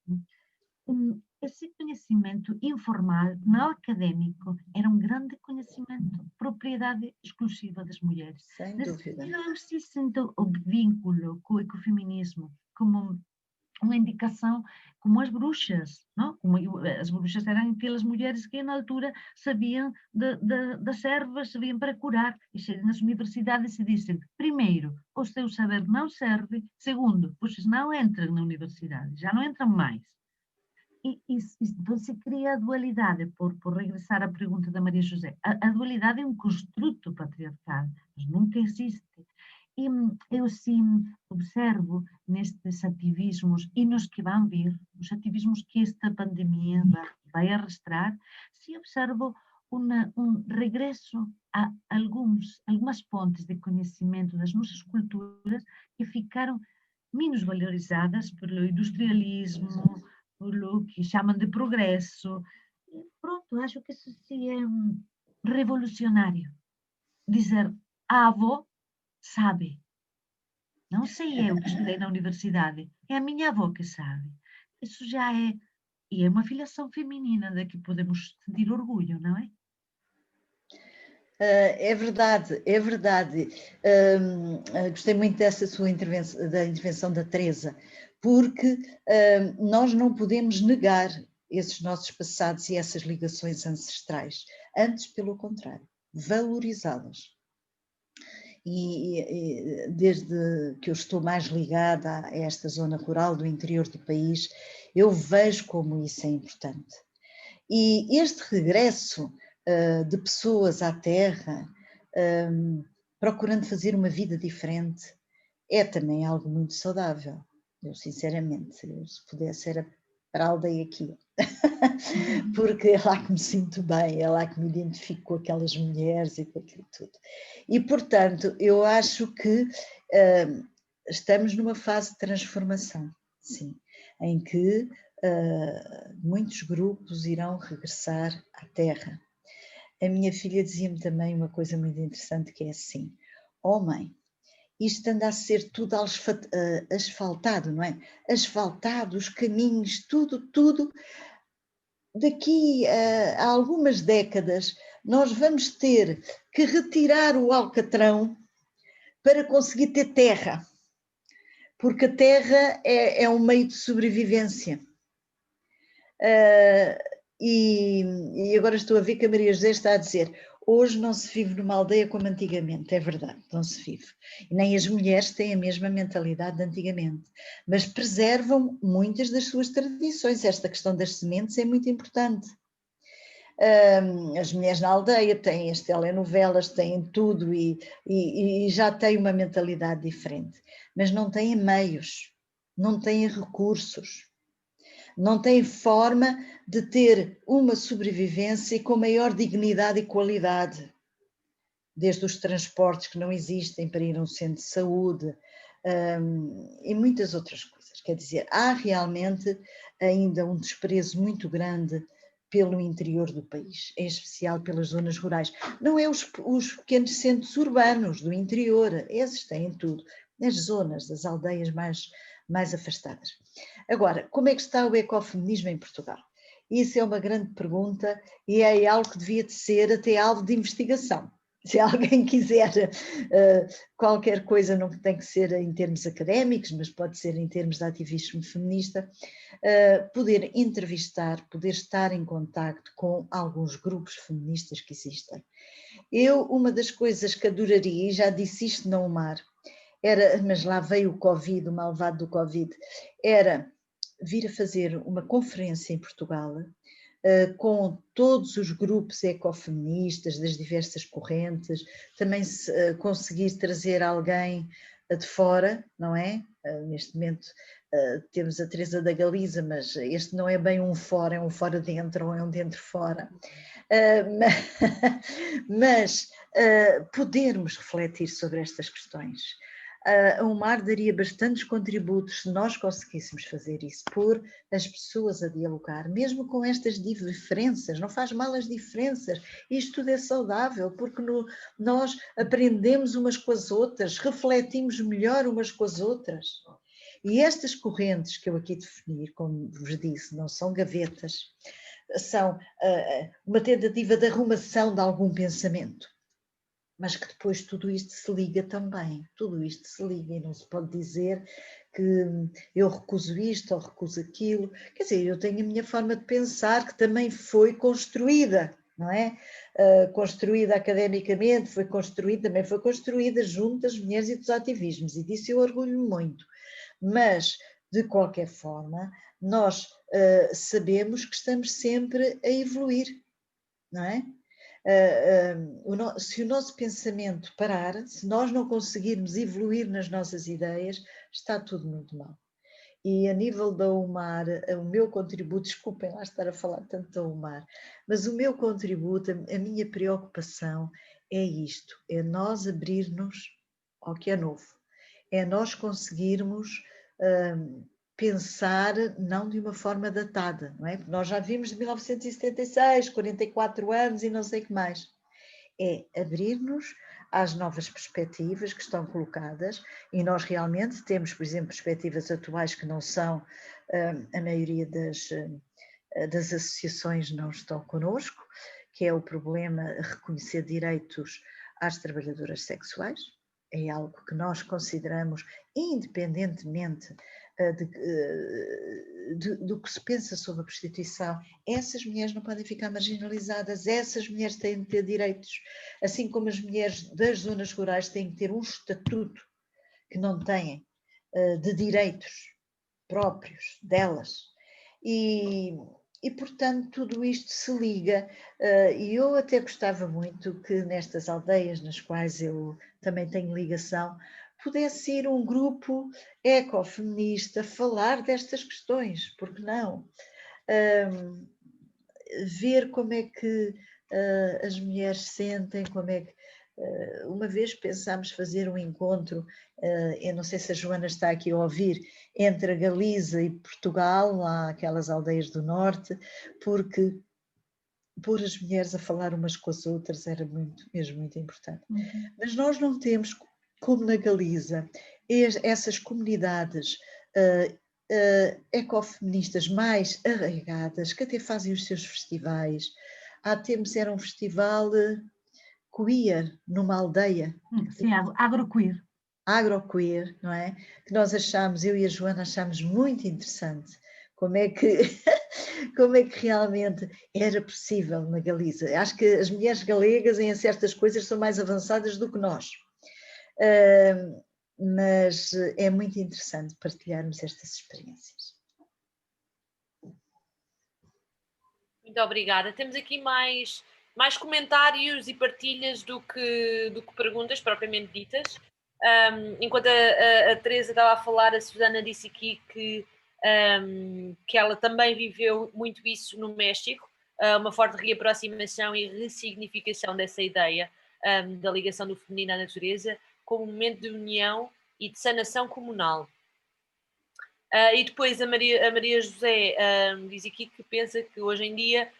Esse conhecimento informal, não académico, era um grande conhecimento, propriedade exclusiva das mulheres. Sem Nesse dúvida. sentido, eu sim sinto o vínculo com o ecofeminismo como uma indicação, como as bruxas, não? Como as bruxas eram aquelas mulheres que na altura sabiam das ervas, sabiam para curar, e chegam às universidades e dizem, primeiro, o seu saber não serve, segundo, vocês não entram na universidade, já não entram mais. E então se cria a dualidade, por regressar à pergunta da Maria José, a dualidade é um construto patriarcal, mas nunca existe. E eu sim observo nestes ativismos e nos que vão vir, os ativismos que esta pandemia vai arrastrar, sim observo um regresso a algumas fontes de conhecimento das nossas culturas que ficaram menos valorizadas pelo industrialismo, pelo que chamam de progresso. E pronto, acho que isso sim é revolucionário. Dizer, a avó sabe. Não sei eu que estudei na universidade, é a minha avó que sabe. Isso já é, e é uma filiação feminina da que podemos sentir orgulho, não é? É verdade, é verdade. Gostei muito dessa sua intervenção, da intervenção da Teresa, porque nós não podemos negar esses nossos passados e essas ligações ancestrais. Antes, pelo contrário, valorizá-las. E desde que eu estou mais ligada a esta zona rural do interior do país, eu vejo como isso é importante. E este regresso de pessoas à terra, procurando fazer uma vida diferente, é também algo muito saudável. Eu, sinceramente, se pudesse, era para a aldeia aqui. Porque é lá que me sinto bem, é lá que me identifico com aquelas mulheres e com aquilo tudo. E, portanto, eu acho que estamos numa fase de transformação, sim, em que muitos grupos irão regressar à terra. A minha filha dizia-me também uma coisa muito interessante, que é assim, mãe, isto anda a ser tudo asfaltado, não é? Asfaltado, os caminhos, tudo. Daqui a algumas décadas nós vamos ter que retirar o alcatrão para conseguir ter terra, porque a terra é um meio de sobrevivência. E agora estou a ver que a Maria José está a dizer, hoje não se vive numa aldeia como antigamente, é verdade, não se vive. E nem as mulheres têm a mesma mentalidade de antigamente, mas preservam muitas das suas tradições. Esta questão das sementes é muito importante. As mulheres na aldeia têm as telenovelas, têm tudo e já têm uma mentalidade diferente, mas não têm meios, não têm recursos. não têm forma de ter uma sobrevivência com maior dignidade e qualidade. Desde os transportes que não existem para ir a um centro de saúde, e muitas outras coisas. Quer dizer, há realmente ainda um desprezo muito grande pelo interior do país, em especial pelas zonas rurais. Não é os pequenos centros urbanos do interior, esses têm tudo, as zonas das aldeias mais afastadas. Agora, como é que está o ecofeminismo em Portugal? Isso é uma grande pergunta e é algo que devia de ser até alvo de investigação. Se alguém quiser qualquer coisa, não tem que ser em termos académicos, mas pode ser em termos de ativismo feminista, poder entrevistar, poder estar em contacto com alguns grupos feministas que existem. Uma das coisas que adoraria, e já disse isto na UMAR, mas lá veio o Covid, o malvado do Covid, era vir a fazer uma conferência em Portugal com todos os grupos ecofeministas das diversas correntes, também conseguir trazer alguém de fora, não é? Neste momento temos a Teresa da Galiza, mas este não é bem um fora, é um fora dentro ou é um dentro fora. Mas podermos refletir sobre estas questões. A UMAR daria bastantes contributos se nós conseguíssemos fazer isso, pôr as pessoas a dialogar, mesmo com estas diferenças, não faz mal as diferenças, isto tudo é saudável, porque nós aprendemos umas com as outras, refletimos melhor umas com as outras. E estas correntes que eu aqui defini, como vos disse, não são gavetas, são uma tentativa de arrumação de algum pensamento. Mas que depois tudo isto se liga também, tudo isto se liga e não se pode dizer que eu recuso isto ou recuso aquilo, quer dizer, eu tenho a minha forma de pensar que também foi construída, não é? Construída academicamente, também foi construída junto das mulheres e dos ativismos e disso eu orgulho-me muito, mas de qualquer forma nós sabemos que estamos sempre a evoluir, não é? Se o nosso pensamento parar, se nós não conseguirmos evoluir nas nossas ideias, está tudo muito mal. E a nível da UMAR, o meu contributo, desculpem lá estar a falar tanto da UMAR, mas o meu contributo, a minha preocupação é isto, é nós abrir-nos ao que é novo, é nós conseguirmos pensar não de uma forma datada, não é? Porque nós já vimos de 1976, 44 anos e não sei o que mais. É abrir-nos às novas perspectivas que estão colocadas e nós realmente temos, por exemplo, perspectivas atuais que não são, a maioria das associações não estão connosco, que é o problema de reconhecer direitos às trabalhadoras sexuais, é algo que nós consideramos, independentemente do que se pensa sobre a prostituição, essas mulheres não podem ficar marginalizadas, essas mulheres têm de ter direitos, assim como as mulheres das zonas rurais têm de ter um estatuto que não têm, de direitos próprios delas. E, portanto, tudo isto se liga, e eu até gostava muito que nestas aldeias nas quais eu também tenho ligação, pudesse ir um grupo ecofeminista falar destas questões, porque não? Ver como é que as mulheres sentem, como é que... uma vez pensámos fazer um encontro, eu não sei se a Joana está aqui a ouvir, entre a Galiza e Portugal, lá aquelas aldeias do norte, porque pôr as mulheres a falar umas com as outras era mesmo muito importante. Uhum. Mas nós não temos, como na Galiza, essas comunidades ecofeministas mais arraigadas, que até fazem os seus festivais. Há tempos era um festival queer numa aldeia. Sim, agroqueer. Agroqueer, não é? Que nós achámos, eu e a Joana achámos muito interessante como é que realmente era possível na Galiza. Acho que as mulheres galegas em certas coisas são mais avançadas do que nós. Mas é muito interessante partilharmos estas experiências. Muito obrigada. Temos aqui mais comentários e partilhas do que perguntas propriamente ditas. Enquanto a Teresa estava a falar, a Susana disse aqui que que ela também viveu muito isso no México, uma forte reaproximação e ressignificação dessa ideia da ligação do feminino à natureza como um momento de união e de sanação comunal. E depois a Maria José diz aqui que pensa que hoje em dia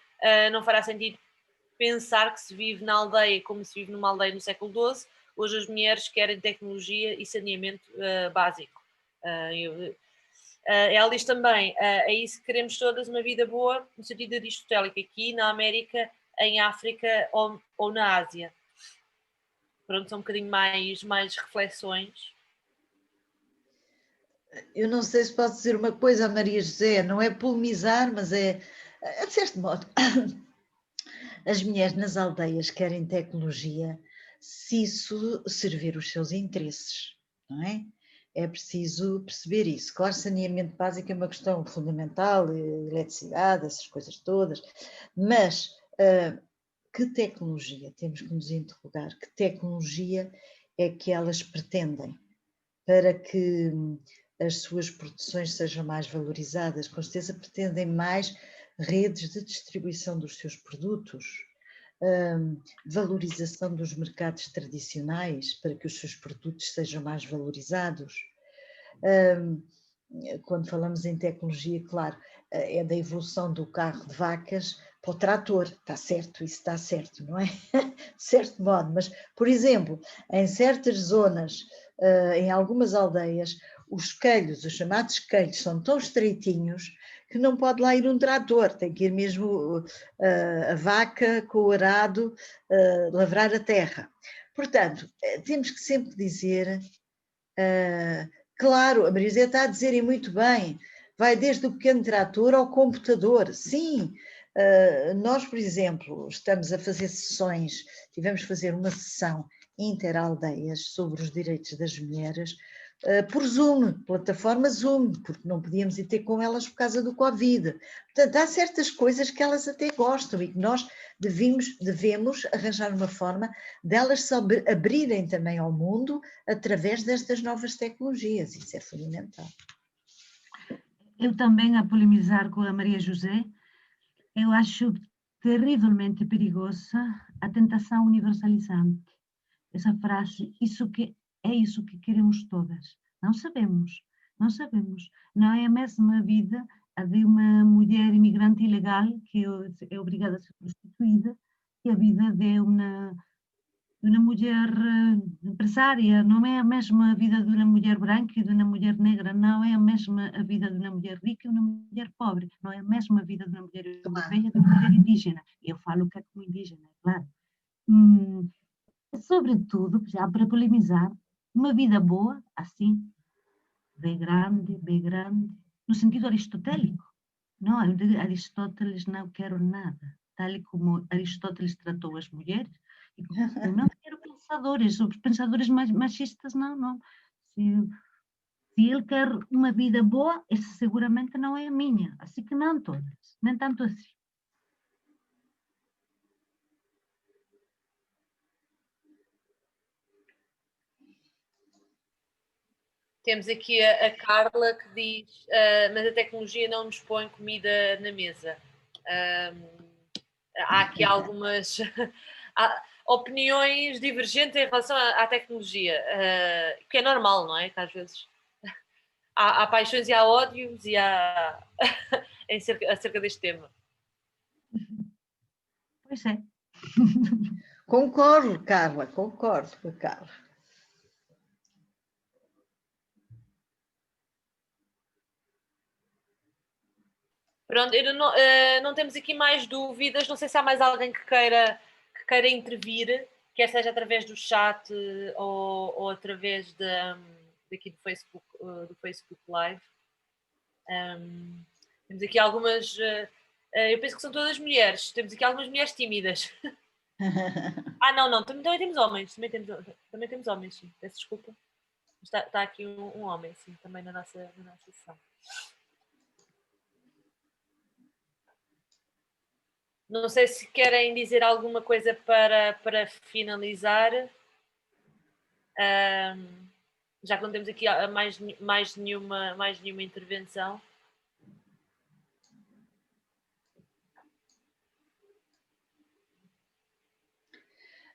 não fará sentido pensar que se vive na aldeia como se vive numa aldeia no século XII. Hoje as mulheres querem tecnologia e saneamento básico. Ela diz também, é isso que queremos todas, uma vida boa, no sentido aristotélico, aqui na América, em África ou na Ásia. Pronto, são um bocadinho mais reflexões. Eu não sei se posso dizer uma coisa a Maria José, não é polemizar, mas é, de certo modo, as mulheres nas aldeias querem tecnologia se isso servir os seus interesses, não é? É preciso perceber isso. Claro, saneamento básico é uma questão fundamental, eletricidade, essas coisas todas, mas que tecnologia, temos que nos interrogar, que tecnologia é que elas pretendem para que as suas produções sejam mais valorizadas? Com certeza pretendem mais redes de distribuição dos seus produtos, valorização dos mercados tradicionais para que os seus produtos sejam mais valorizados. Quando falamos em tecnologia, claro, é da evolução do carro de vacas para o trator, está certo, isso está certo, não é? De certo modo, mas, por exemplo, em certas zonas, em algumas aldeias, os quelhos, os chamados quelhos, são tão estreitinhos que não pode lá ir um trator, tem que ir mesmo a vaca com o arado lavrar a terra. Portanto, temos que sempre dizer, claro, a Maria José está a dizer e muito bem, vai desde o pequeno trator ao computador, sim. Nós, por exemplo, estamos a fazer sessões, tivemos a fazer uma sessão interaldeias sobre os direitos das mulheres, por Zoom, plataforma Zoom, porque não podíamos ir ter com elas por causa do Covid. Portanto, há certas coisas que elas até gostam e que nós devemos arranjar uma forma delas se abrirem também ao mundo através destas novas tecnologias. Isso é fundamental. Eu também, a polemizar com a Maria José, eu acho terrivelmente perigosa a tentação universalizante. Essa frase, é isso que queremos todas. Não sabemos, não sabemos. Não é a mesma vida a de uma mulher imigrante ilegal que é obrigada a ser prostituída que a vida de uma mulher empresária. Não é a mesma vida de uma mulher branca e de uma mulher negra. Não é a mesma a vida de uma mulher rica e uma mulher pobre. Não é a mesma vida de uma mulher europeia e de uma mulher indígena. Eu falo que é como indígena, é claro. Sobretudo, já para polemizar, uma vida boa, assim, bem grande, no sentido aristotélico. Não, Aristóteles não quero nada, tal como Aristóteles tratou as mulheres, e eu não quero pensadores, os pensadores machistas, não. Se ele quer uma vida boa, essa seguramente não é a minha, assim que não todas, nem tanto assim. Temos aqui a Carla que diz, mas a tecnologia não nos põe comida na mesa. Há aqui algumas opiniões divergentes em relação à tecnologia, que é normal, não é? Que às vezes há paixões e há ódios e há acerca deste tema. Pois é. Concordo, Carla, concordo com a Carla. Pronto, não temos aqui mais dúvidas. Não sei se há mais alguém que queira intervir, quer seja através do chat ou através daqui do Facebook Live. Temos aqui algumas. Eu penso que são todas mulheres. Temos aqui algumas mulheres tímidas. Não, também temos homens. Também temos homens, sim. Peço desculpa. Está aqui um homem, sim, também na nossa sessão. Não sei se querem dizer alguma coisa para finalizar. Já que não temos aqui mais nenhuma intervenção.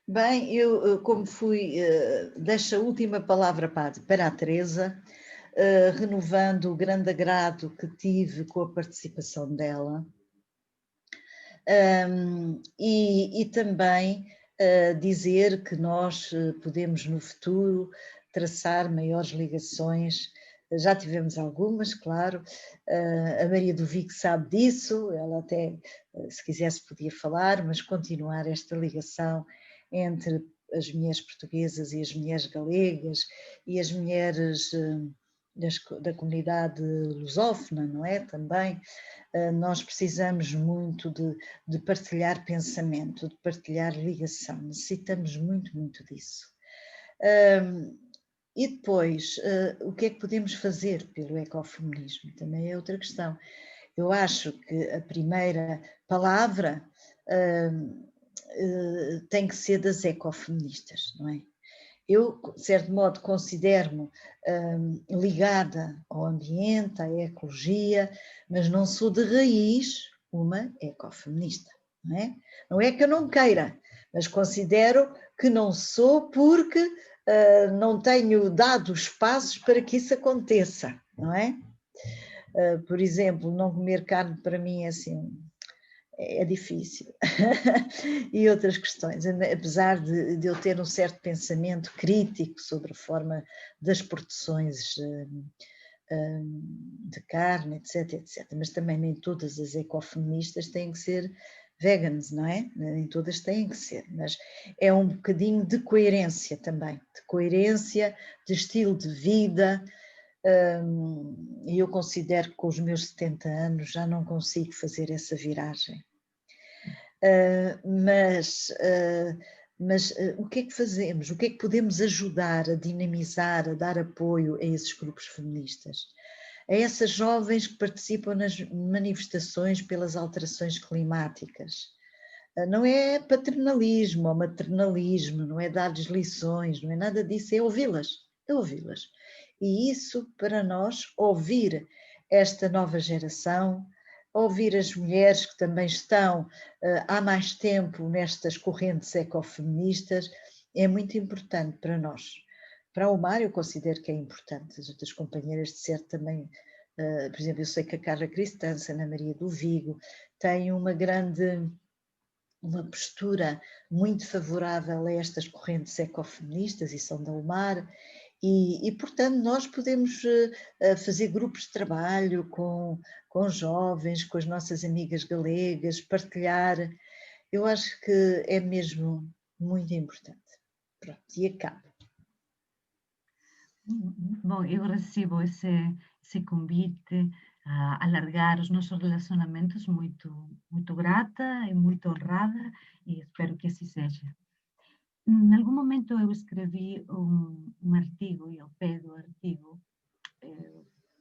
Bem, eu como fui, deixo a última palavra para a Teresa, renovando o grande agrado que tive com a participação dela. E também dizer que nós podemos no futuro traçar maiores ligações, já tivemos algumas, claro, a Maria do Vico sabe disso, ela até, se quisesse podia falar, mas continuar esta ligação entre as mulheres portuguesas e as mulheres galegas e as mulheres da comunidade lusófona, não é? Também nós precisamos muito de partilhar pensamento, de partilhar ligação, necessitamos muito, muito disso. E depois, o que é que podemos fazer pelo ecofeminismo? Também é outra questão. Eu acho que a primeira palavra tem que ser das ecofeministas, não é? Eu, de certo modo, considero-me ligada ao ambiente, à ecologia, mas não sou de raiz uma ecofeminista, não é? Não é que eu não queira, mas considero que não sou porque não tenho dado os passos para que isso aconteça, não é? Por exemplo, não comer carne para mim é assim, é difícil. E outras questões, apesar de eu ter um certo pensamento crítico sobre a forma das produções de carne, etc, etc. Mas também nem todas as ecofeministas têm que ser veganas, não é? Nem todas têm que ser, mas é um bocadinho de coerência também, de coerência, de estilo de vida. E eu considero que com os meus 70 anos já não consigo fazer essa viragem. Mas o que é que fazemos? O que é que podemos ajudar a dinamizar, a dar apoio a esses grupos feministas? A essas jovens que participam nas manifestações pelas alterações climáticas. Não é paternalismo ou maternalismo, não é dar-lhes lições, não é nada disso, é ouvi-las, é ouvi-las. E isso, para nós, ouvir esta nova geração, ouvir as mulheres que também estão há mais tempo nestas correntes ecofeministas, é muito importante para nós. Para o mar eu considero que é importante, as outras companheiras de certo também, por exemplo, eu sei que a Carla Cristança, Ana Maria do Vigo, tem uma postura muito favorável a estas correntes ecofeministas e são da UMAR, e portanto nós podemos fazer grupos de trabalho com jovens, com as nossas amigas galegas, partilhar, eu acho que é mesmo muito importante. Pronto, e acabo. Bom, eu recebo esse convite a alargar os nossos relacionamentos muito grata e muito honrada e espero que assim seja. Em algum momento eu escrevi um artigo e ao pé do artigo,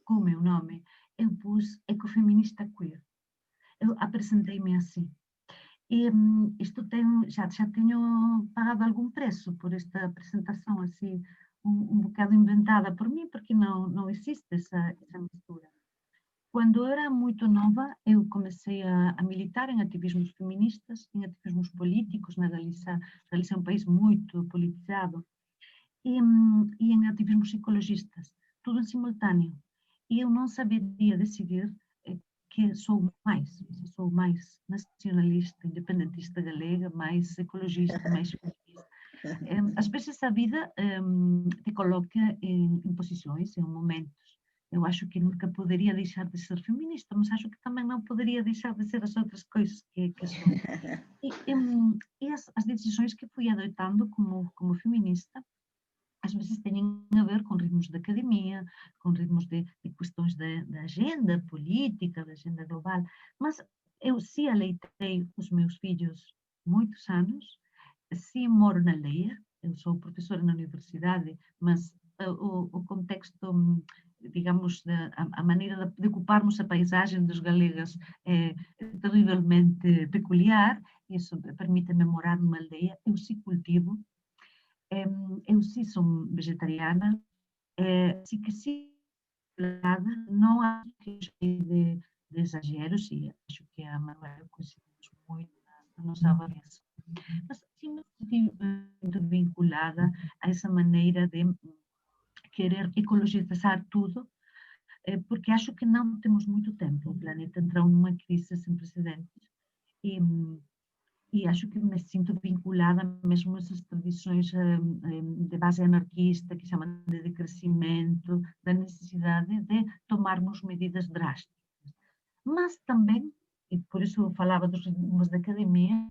com o meu nome, eu pus ecofeminista queer. Eu apresentei-me assim. E isto já tenho pagado algum preço por esta apresentação assim, um bocado inventada por mim, porque não existe essa mistura. Quando eu era muito nova, eu comecei a militar em ativismos feministas, em ativismos políticos, na Galiza. Galiza é um país muito politizado, e em ativismos ecologistas, tudo em simultâneo. E eu não saberia decidir que sou mais nacionalista, independentista galega, mais ecologista, mais feminista. Às vezes a vida te coloca em posições, em momentos. Eu acho que nunca poderia deixar de ser feminista, mas acho que também não poderia deixar de ser as outras coisas que sou. E as decisões que fui adotando como feminista, às vezes têm a ver com ritmos de academia, com ritmos de questões da agenda política, da agenda global, mas eu sim aleitei os meus filhos muitos anos, sim moro na aldeia, eu sou professora na universidade, mas o contexto, digamos, a maneira de ocuparmos a paisagem dos galegas é terrivelmente peculiar, isso permite-me morar numa aldeia, eu sim cultivo, eu sim sou vegetariana, sim que sim, não acho que de exageros, e acho que a Manuela coincidimos muito na nossa avaliação. Mas, sim, muito vinculada a essa maneira de querer ecologizar tudo, porque acho que não temos muito tempo. O planeta entrou numa crise sem precedentes e acho que me sinto vinculada mesmo a essas tradições de base anarquista, que chamam de decrescimento, da necessidade de tomarmos medidas drásticas. Mas também, e por isso eu falava dos ritmos da academia,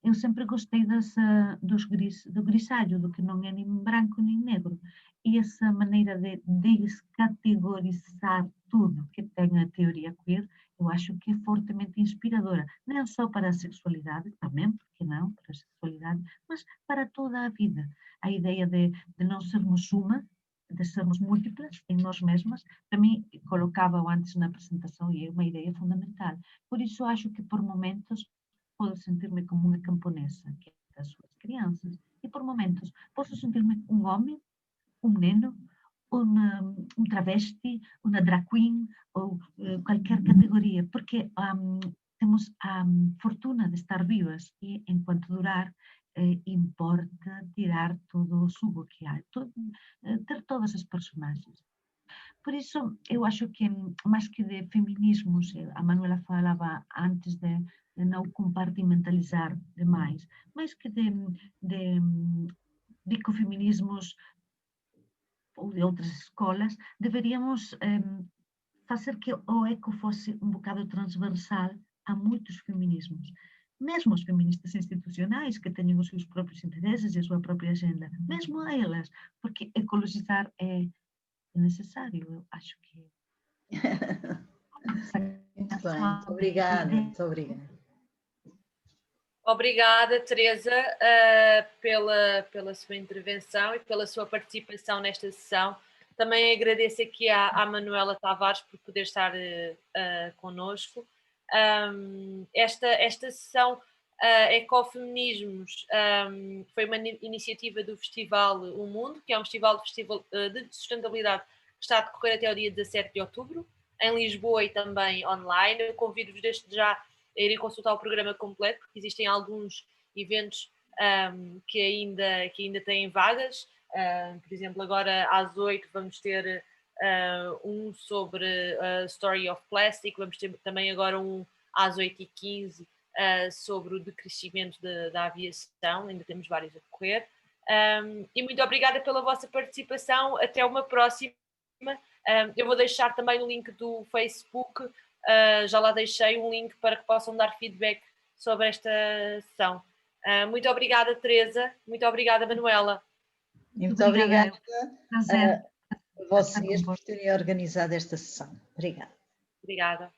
eu sempre gostei do grisalho, do que não é nem branco nem negro. E essa maneira de descategorizar tudo que tem a teoria queer, eu acho que é fortemente inspiradora. Não só para a sexualidade, também, porque não, para a sexualidade, mas para toda a vida. A ideia de não sermos uma, de sermos múltiplas em nós mesmas, também colocava antes na apresentação e é uma ideia fundamental. Por isso acho que por momentos posso sentir-me como uma camponesa, que é das suas crianças, e por momentos posso sentir-me um homem, um menino, um travesti, uma drag queen, ou qualquer categoria, porque temos a fortuna de estar vivas e, enquanto durar, importa tirar todo o suco que há, ter todas as personagens. Por isso, eu acho que, mais que de feminismos, a Manuela falava antes de não compartimentalizar demais, mais que de ecofeminismos ou de outras escolas, deveríamos fazer que o eco fosse um bocado transversal a muitos feminismos. Mesmo os feministas institucionais, que têm os seus próprios interesses e a sua própria agenda, mesmo a elas, porque ecologizar é necessário, eu acho que... Muito bem, muito obrigada, muito obrigada. Obrigada, Teresa, pela sua intervenção e pela sua participação nesta sessão. Também agradeço aqui à Manuela Tavares por poder estar connosco. Esta sessão Ecofeminismos foi uma iniciativa do Festival O Mundo, que é um festival de sustentabilidade que está a decorrer até o dia 17 de outubro, em Lisboa e também online. Eu convido-vos desde já a irem consultar o programa completo, porque existem alguns eventos que ainda têm vagas. Por exemplo, agora às 8 vamos ter um sobre a Story of Plastic, vamos ter também agora um às 8h15 sobre o decrescimento da aviação, ainda temos vários a decorrer. E muito obrigada pela vossa participação, até uma próxima. Eu vou deixar também o link do Facebook, já lá deixei um link para que possam dar feedback sobre esta sessão. Muito obrigada, Teresa, muito obrigada, Manuela. Muito obrigada a vocês por terem organizado esta sessão. Obrigada. Obrigada.